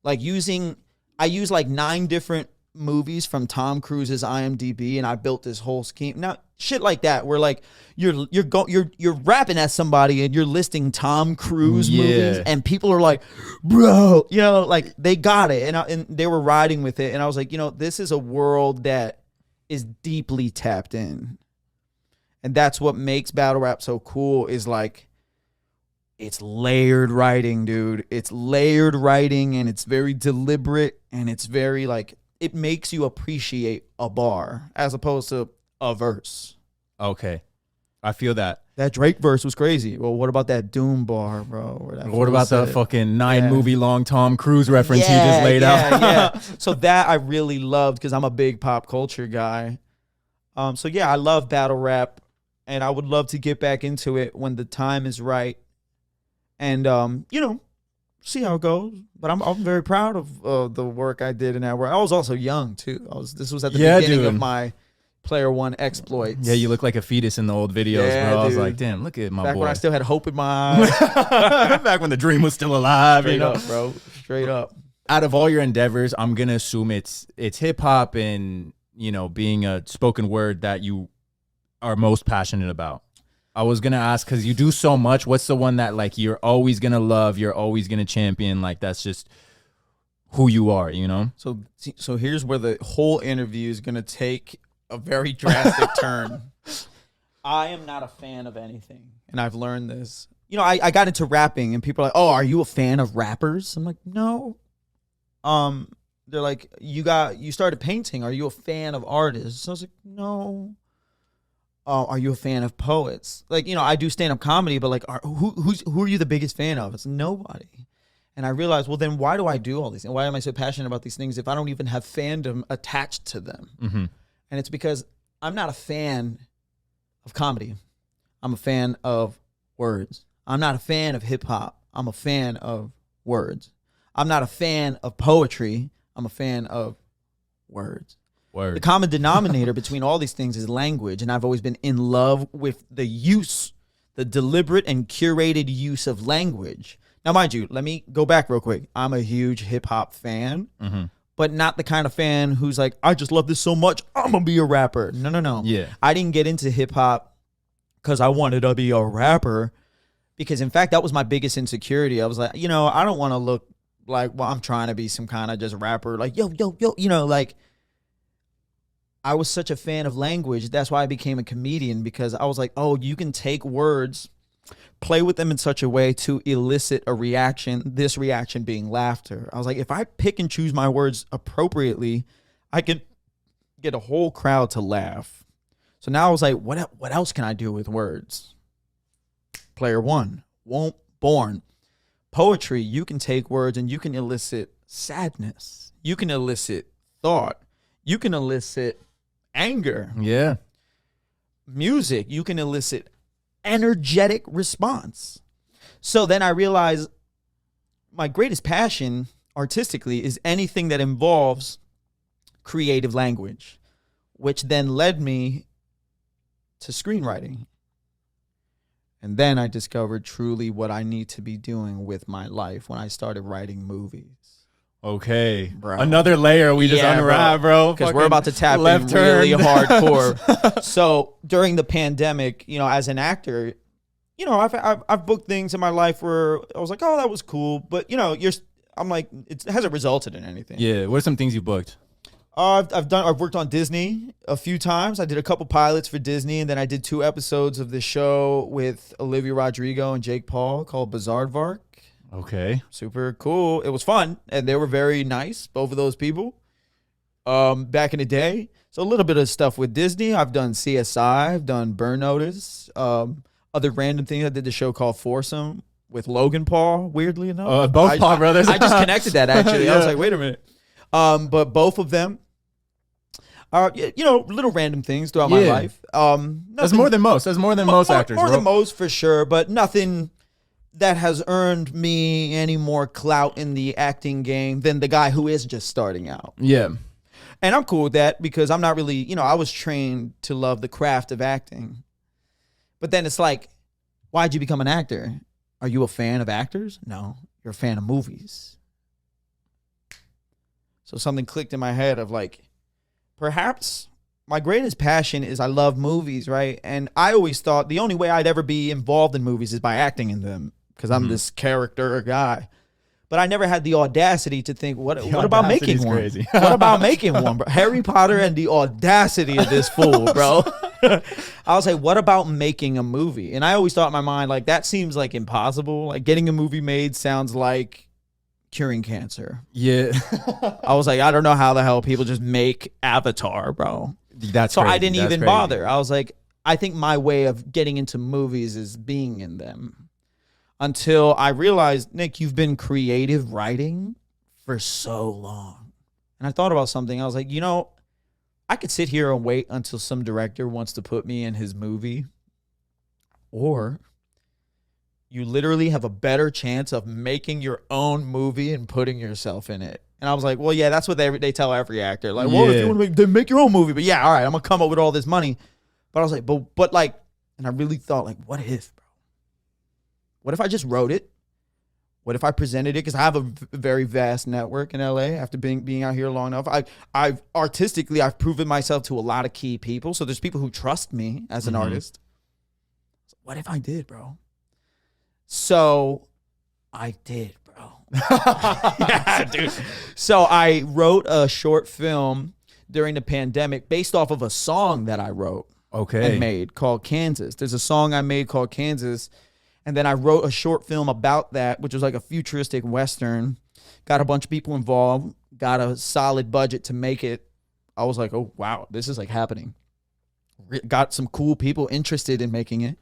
S1: Like I used like 9 different movies from Tom Cruise's IMDb, and I built this whole scheme. Now, shit like that, where like you're rapping at somebody and you're listing Tom Cruise movies, and people are like, bro, you know, like they got it, and they were riding with it, and I was like, you know, this is a world that is deeply tapped in, and that's what makes battle rap so cool. Is like, it's layered writing, dude. It's layered writing, and it's very deliberate, and it's very like, it makes you appreciate a bar as opposed to a verse.
S2: Okay. I feel that.
S1: That Drake verse was crazy. Well, what about that Doom bar, bro?
S2: What about the fucking 9 movie long Tom Cruise reference you just laid out?
S1: Yeah. So that I really loved because I'm a big pop culture guy. So yeah, I love battle rap, and I would love to get back into it when the time is right. And you know, see how it goes. But I'm very proud of the work I did in that work. I was also young too. This was at the beginning of my Player One exploits.
S2: Yeah, you look like a fetus in the old videos, bro. I was like, damn, look at my boy.
S1: Back when I still had hope in my eyes.
S2: Back when the dream was still alive,
S1: Straight
S2: you know,
S1: up, bro. Straight up.
S2: Out of all your endeavors, I'm gonna assume it's hip hop and, you know, being a spoken word that you are most passionate about. I was gonna ask, because you do so much, what's the one that like you're always gonna love, you're always gonna champion, like that's just who you are, you know?
S1: So here's where the whole interview is gonna take a very drastic turn. I am not a fan of anything, and I've learned this. You know, I got into rapping, and people are like, "Oh, are you a fan of rappers?" I'm like, "No." They're like, "You started painting. Are you a fan of artists?" I was like, "No." Are you a fan of poets? Like, you know, I do stand-up comedy, but like, who are you the biggest fan of? It's nobody. And I realized, well, then why do I do all these things? Why am I so passionate about these things if I don't even have fandom attached to them?
S2: Mm-hmm.
S1: And it's because I'm not a fan of comedy. I'm a fan of words. I'm not a fan of hip-hop. I'm a fan of words. I'm not a fan of poetry. I'm a fan of words. The common denominator between all these things is language, and I've always been in love with the deliberate and curated use of language. Now, mind you, let me go back real quick. I'm a huge hip-hop fan, but not the kind of fan who's like, I just love this so much, I'm going to be a rapper. No.
S2: Yeah.
S1: I didn't get into hip-hop because I wanted to be a rapper, because, in fact, that was my biggest insecurity. I was like, you know, I don't want to look like, well, I'm trying to be some kind of just rapper, like, yo, you know, like, I was such a fan of language. That's why I became a comedian, because I was like, oh, you can take words, play with them in such a way to elicit a reaction, this reaction being laughter. I was like, if I pick and choose my words appropriately, I can get a whole crowd to laugh. So now I was like, what else can I do with words? Player One, born. Poetry, you can take words and you can elicit sadness. You can elicit thought. You can elicit anger.
S2: Yeah.
S1: Music, you can elicit energetic response. So then I realized my greatest passion artistically is anything that involves creative language, which then led me to screenwriting. And then I discovered truly what I need to be doing with my life when I started writing movies.
S2: Okay,
S1: bro.
S2: Another layer we just unwrapped, bro.
S1: Because we're about to tap in really hardcore. So during the pandemic, you know, as an actor, you know, I've booked things in my life where I was like, oh, that was cool, but you know, I'm like, it hasn't resulted in anything.
S2: Yeah. What are some things you booked?
S1: I've worked on Disney a few times. I did a couple pilots for Disney, and then I did 2 episodes of the show with Olivia Rodrigo and Jake Paul called Bizarrevark.
S2: Okay.
S1: Super cool. It was fun, and they were very nice, both of those people, back in the day. So a little bit of stuff with Disney. I've done CSI. I've done Burn Notice. Other random things. I did the show called Foursome with Logan Paul, weirdly enough.
S2: Both Paul brothers.
S1: I just connected that, actually.
S2: Yeah.
S1: I was like, wait a minute. But both of them are, you know, little random things throughout my life.
S2: That's more than most. That's more than most actors,
S1: More
S2: bro.
S1: than most, for sure, but nothing that has earned me any more clout in the acting game than the guy who is just starting out.
S2: Yeah.
S1: And I'm cool with that, because I'm not really, you know, I was trained to love the craft of acting. But then it's like, why'd you become an actor? Are you a fan of actors? No, you're a fan of movies. So something clicked in my head of like, perhaps my greatest passion is I love movies, right? And I always thought the only way I'd ever be involved in movies is by acting in them because I'm this character guy. But I never had the audacity to think, what about making one?
S2: Crazy.
S1: What about making one, bro? Harry Potter and the audacity of this fool, bro. I was like, what about making a movie? And I always thought in my mind, like, that seems like impossible. Like, getting a movie made sounds like curing cancer.
S2: Yeah.
S1: I was like, I don't know how the hell people just make Avatar, bro.
S2: That's
S1: so
S2: crazy.
S1: I didn't
S2: That's
S1: even
S2: crazy.
S1: bother. I was like, I think my way of getting into movies is being in them. Until I realized, Nick, you've been creative writing for so long. And I thought about something. I was like, I could sit here and wait until some director wants to put me in his movie. Or you literally have a better chance of making your own movie and putting yourself in it. And I was like, well, yeah, that's what they tell every actor. Like, well, if you want to make your own movie. But yeah, all right, I'm going to come up with all this money. But I was like, but like, and I really thought, like, what if, bro? What if I just wrote it? What if I presented it? Because I have a very vast network in LA after being out here long enough. I've artistically, I've proven myself to a lot of key people. So there's people who trust me as an artist. What if I did, bro? So I did, bro. Yeah, dude. So I wrote a short film during the pandemic based off of a song that I wrote and made called Kansas. There's a song I made called Kansas. And then I wrote a short film about that, which was like a futuristic Western. Got a bunch of people involved, got a solid budget to make it. I was like, oh, wow, this is like happening. Got some cool people interested in making it.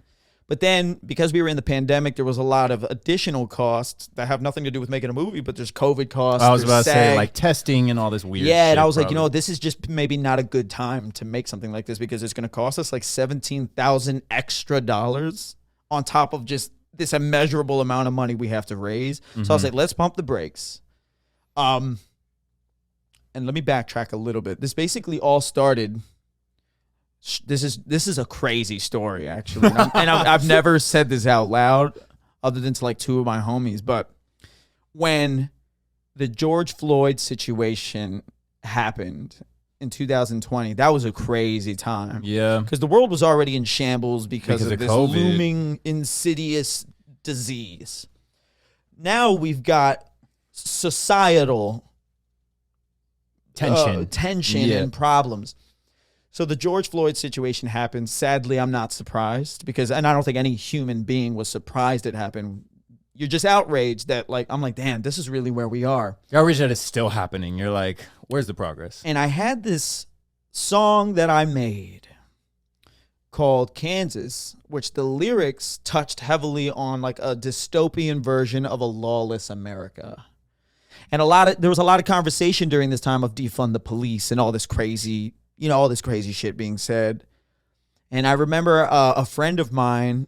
S1: But then because we were in the pandemic, there was a lot of additional costs that have nothing to do with making a movie, but there's COVID costs.
S2: I was about to say,
S1: SAG.
S2: like testing and all this weird
S1: Yeah,
S2: shit,
S1: and I was
S2: probably.
S1: like, this is just maybe not a good time to make something like this because it's going to cost us like $17,000 extra on top of just this immeasurable amount of money we have to raise. So I was like, let's pump the brakes. And let me backtrack a little bit. This basically all started. This is a crazy story, actually. And I've never said this out loud other than to like two of my homies. But when the George Floyd situation happened in 2020, that was a crazy time.
S2: Yeah.
S1: Because the world was already in shambles because of this
S2: COVID.
S1: looming insidious disease. Now we've got societal tension and problems. So the George Floyd situation happened. Sadly, I'm not surprised and I don't think any human being was surprised it happened. You're just outraged that, like, I'm like, damn, this is really where we are.
S2: You're outraged that it's still happening. You're like, where's the progress?
S1: And I had this song that I made called Kansas, which the lyrics touched heavily on like a dystopian version of a lawless America. And there was a lot of conversation during this time of defund the police and all this crazy shit being said. And I remember a friend of mine,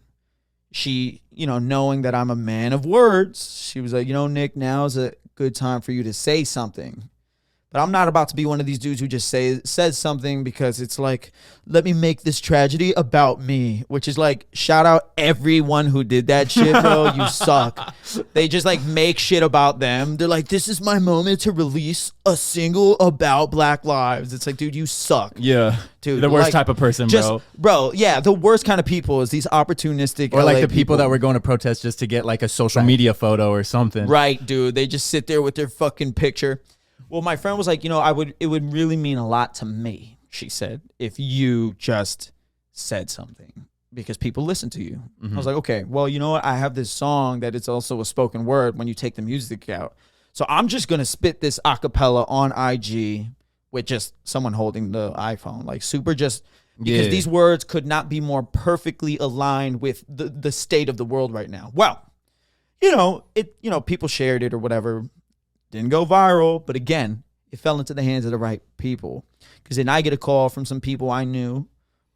S1: she, knowing that I'm a man of words, she was like, Nick, now's a good time for you to say something. But I'm not about to be one of these dudes who just says something because it's like, let me make this tragedy about me, which is like, shout out everyone who did that shit, bro. You suck. They just like make shit about them. They're like, this is my moment to release a single about Black lives. It's like, dude, you suck.
S2: Yeah.
S1: Dude,
S2: the worst
S1: like,
S2: type of person, bro.
S1: Bro, yeah, the worst kind of people is these opportunistic
S2: Or like
S1: LA
S2: the people that were going to protest just to get like a social media photo or something.
S1: Right, dude. They just sit there with their fucking picture. Well, my friend was like, it would really mean a lot to me, she said, if you just said something because people listen to you. I was like, okay, well, you know what? I have this song that it's also a spoken word when you take the music out. So I'm just going to spit this a cappella on IG with just someone holding the iPhone, like super just because these words could not be more perfectly aligned with the state of the world right now. Well, people shared it or whatever. Didn't go viral, but again, it fell into the hands of the right people. Because then I get a call from some people I knew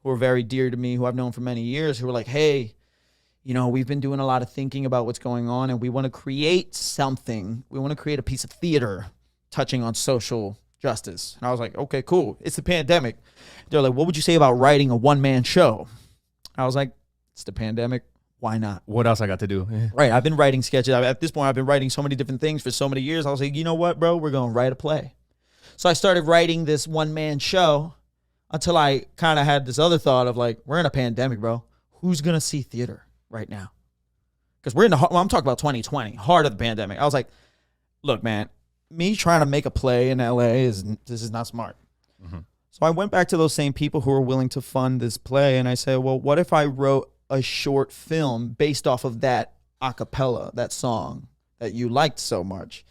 S1: who are very dear to me, who I've known for many years, who were like, hey, we've been doing a lot of thinking about what's going on, and we want to create something. We want to create a piece of theater touching on social justice. And I was like, okay, cool. It's the pandemic. They're like, what would you say about writing a one-man show? I was like, it's the pandemic. Why not?
S2: What else I got to do? Yeah.
S1: Right. I've been writing sketches. At this point, I've been writing so many different things for so many years. I was like, you know what, bro? We're going to write a play. So I started writing this one-man show until I kind of had this other thought of like, we're in a pandemic, bro. Who's going to see theater right now? Because we're in the, I'm talking about 2020, heart of the pandemic. I was like, look, man, me trying to make a play in LA this is not smart. Mm-hmm. So I went back to those same people who were willing to fund this play, and I said, well, what if I wrote a short film based off of that a cappella, that song that you liked so much?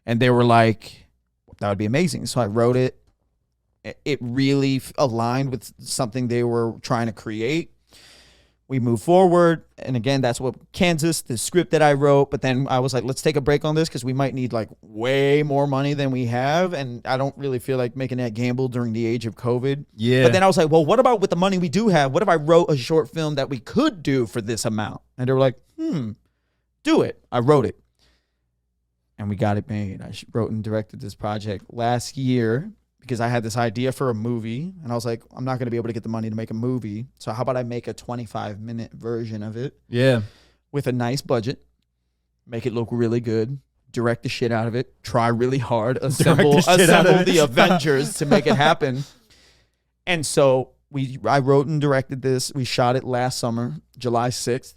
S1: And they were like, that would be amazing. So I wrote it. It really aligned with something they were trying to create. We moved forward. And again, that's what Kansas, the script that I wrote. But then I was like, let's take a break on this because we might need like way more money than we have. And I don't really feel like making that gamble during the age of COVID.
S2: Yeah.
S1: But then I was like, well, what about with the money we do have? What if I wrote a short film that we could do for this amount? And they were like, do it. I wrote it. And we got it made. I wrote and directed this project last year because I had this idea for a movie. And I was like, I'm not going to be able to get the money to make a movie. So how about I make a 25-minute version of it?
S2: Yeah.
S1: With a nice budget, make it look really good, direct the shit out of it, try really hard, assemble the Avengers to make it happen. And so I wrote and directed this. We shot it last summer, July 6th.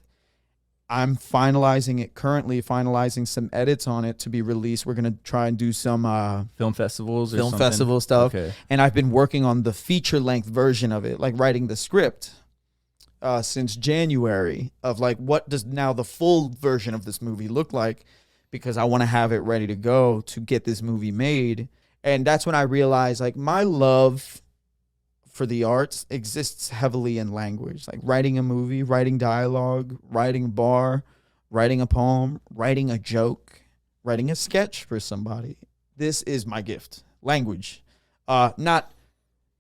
S1: I'm currently finalizing some edits on it to be released. We're going to try and do some
S2: film festivals or
S1: film
S2: something?
S1: festival stuff.
S2: Okay.
S1: And I've been working on the feature-length version of it, like writing the script since January of like, what does now the full version of this movie look like? Because I want to have it ready to go to get this movie made. And that's when I realized like my love for the arts exists heavily in language, like writing a movie, writing dialogue, writing a bar, writing a poem, writing a joke, writing a sketch for somebody. This is my gift. Language. Not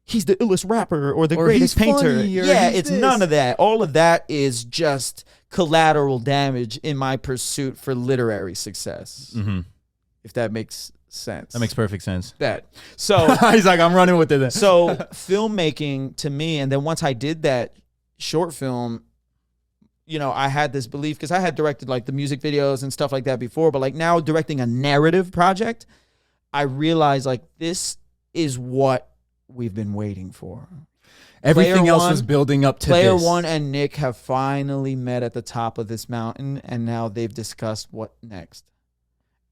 S1: he's the illest rapper or the greatest painter. Yeah, it's none of that. All of that is just collateral damage in my pursuit for literary success. Mm-hmm. If that makes sense.
S2: That makes perfect sense.
S1: So
S2: he's like, I'm running with it.
S1: So filmmaking to me, and then once I did that short film, I had this belief because I had directed like the music videos and stuff like that before, but like now directing a narrative project, I realized like this is what we've been waiting for.
S2: Everything else was building up to
S1: Player
S2: this.
S1: One and Nick have finally met at the top of this mountain, and now they've discussed what next.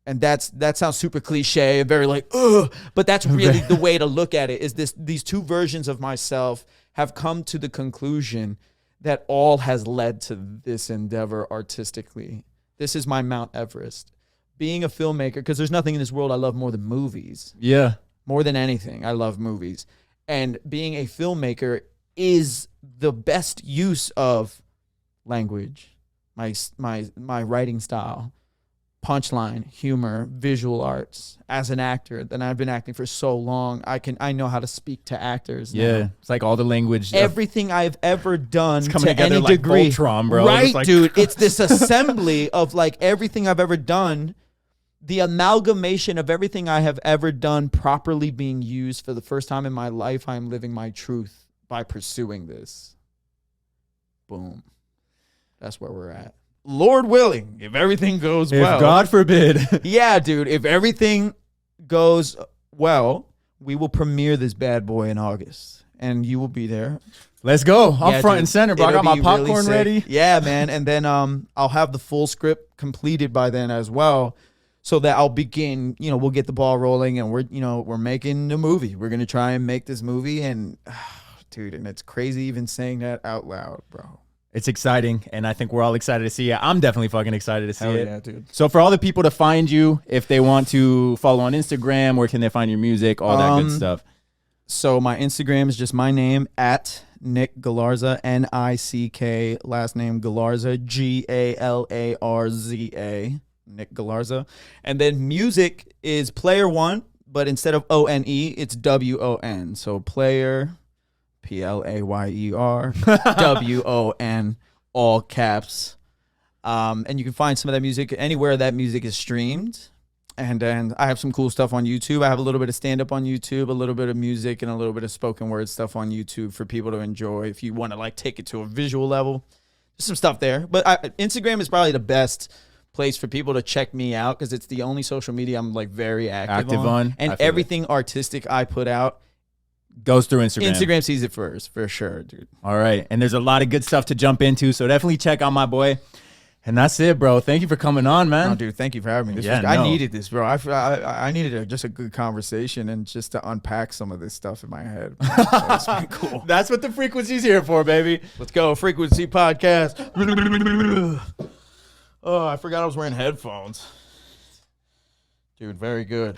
S1: And that sounds super cliche and very like, ugh, but that's really the way to look at it. Is these two versions of myself have come to the conclusion that all has led to this endeavor artistically. This is my Mount Everest. Being a filmmaker, because there's nothing in this world I love more than movies.
S2: Yeah.
S1: More than anything, I love movies. And being a filmmaker is the best use of language, my writing style, punchline, humor, visual arts. As an actor, then I've been acting for so long, I know how to speak to actors now.
S2: Yeah, it's like all the language.
S1: Everything I've ever done
S2: it's coming
S1: to
S2: together
S1: any
S2: like
S1: degree,
S2: Voltron, bro.
S1: Right,
S2: like,
S1: dude? It's this assembly of like everything I've ever done, the amalgamation of everything I have ever done properly being used for the first time in my life. I'm living my truth by pursuing this. Boom. That's where we're at. Lord willing, if everything goes well.
S2: If God forbid.
S1: Yeah, dude. If everything goes well, we will premiere this bad boy in August. And you will be there.
S2: Let's go. I'm front and center, bro. I got my popcorn ready.
S1: Yeah, man. And then I'll have the full script completed by then as well. So that I'll begin, we'll get the ball rolling and we're making a movie. We're going to try and make this movie. And dude, and it's crazy even saying that out loud, bro.
S2: It's exciting, and I think we're all excited to see it. I'm definitely fucking excited to see it.
S1: Yeah, dude.
S2: So for all the people to find you, if they want to follow on Instagram, where can they find your music, all that good stuff?
S1: So my Instagram is just my name, at Nick Galarza, Nick, last name Galarza, Galarza, Nick Galarza. And then music is Player One, but instead of ONE, it's WON. So Player, PLAYER, WON, all caps. And you can find some of that music anywhere that music is streamed. And then I have some cool stuff on YouTube. I have a little bit of stand-up on YouTube, a little bit of music, and a little bit of spoken word stuff on YouTube for people to enjoy. If you want to like take it to a visual level, there's some stuff there. But Instagram is probably the best place for people to check me out because it's the only social media I'm like very active
S2: on.
S1: And everything artistic I put out
S2: goes through Instagram.
S1: Instagram sees it first, for sure, dude.
S2: All right. And there's a lot of good stuff to jump into. So definitely check out my boy. And that's it, bro. Thank you for coming on, man.
S1: No, dude, thank you for having me. I needed this, bro. I needed just a good conversation and just to unpack some of this stuff in my head. So it's been cool.
S2: That's what the Frequency's here for, baby.
S1: Let's go, Frequency Podcast. Oh, I forgot I was wearing headphones. Dude, very good.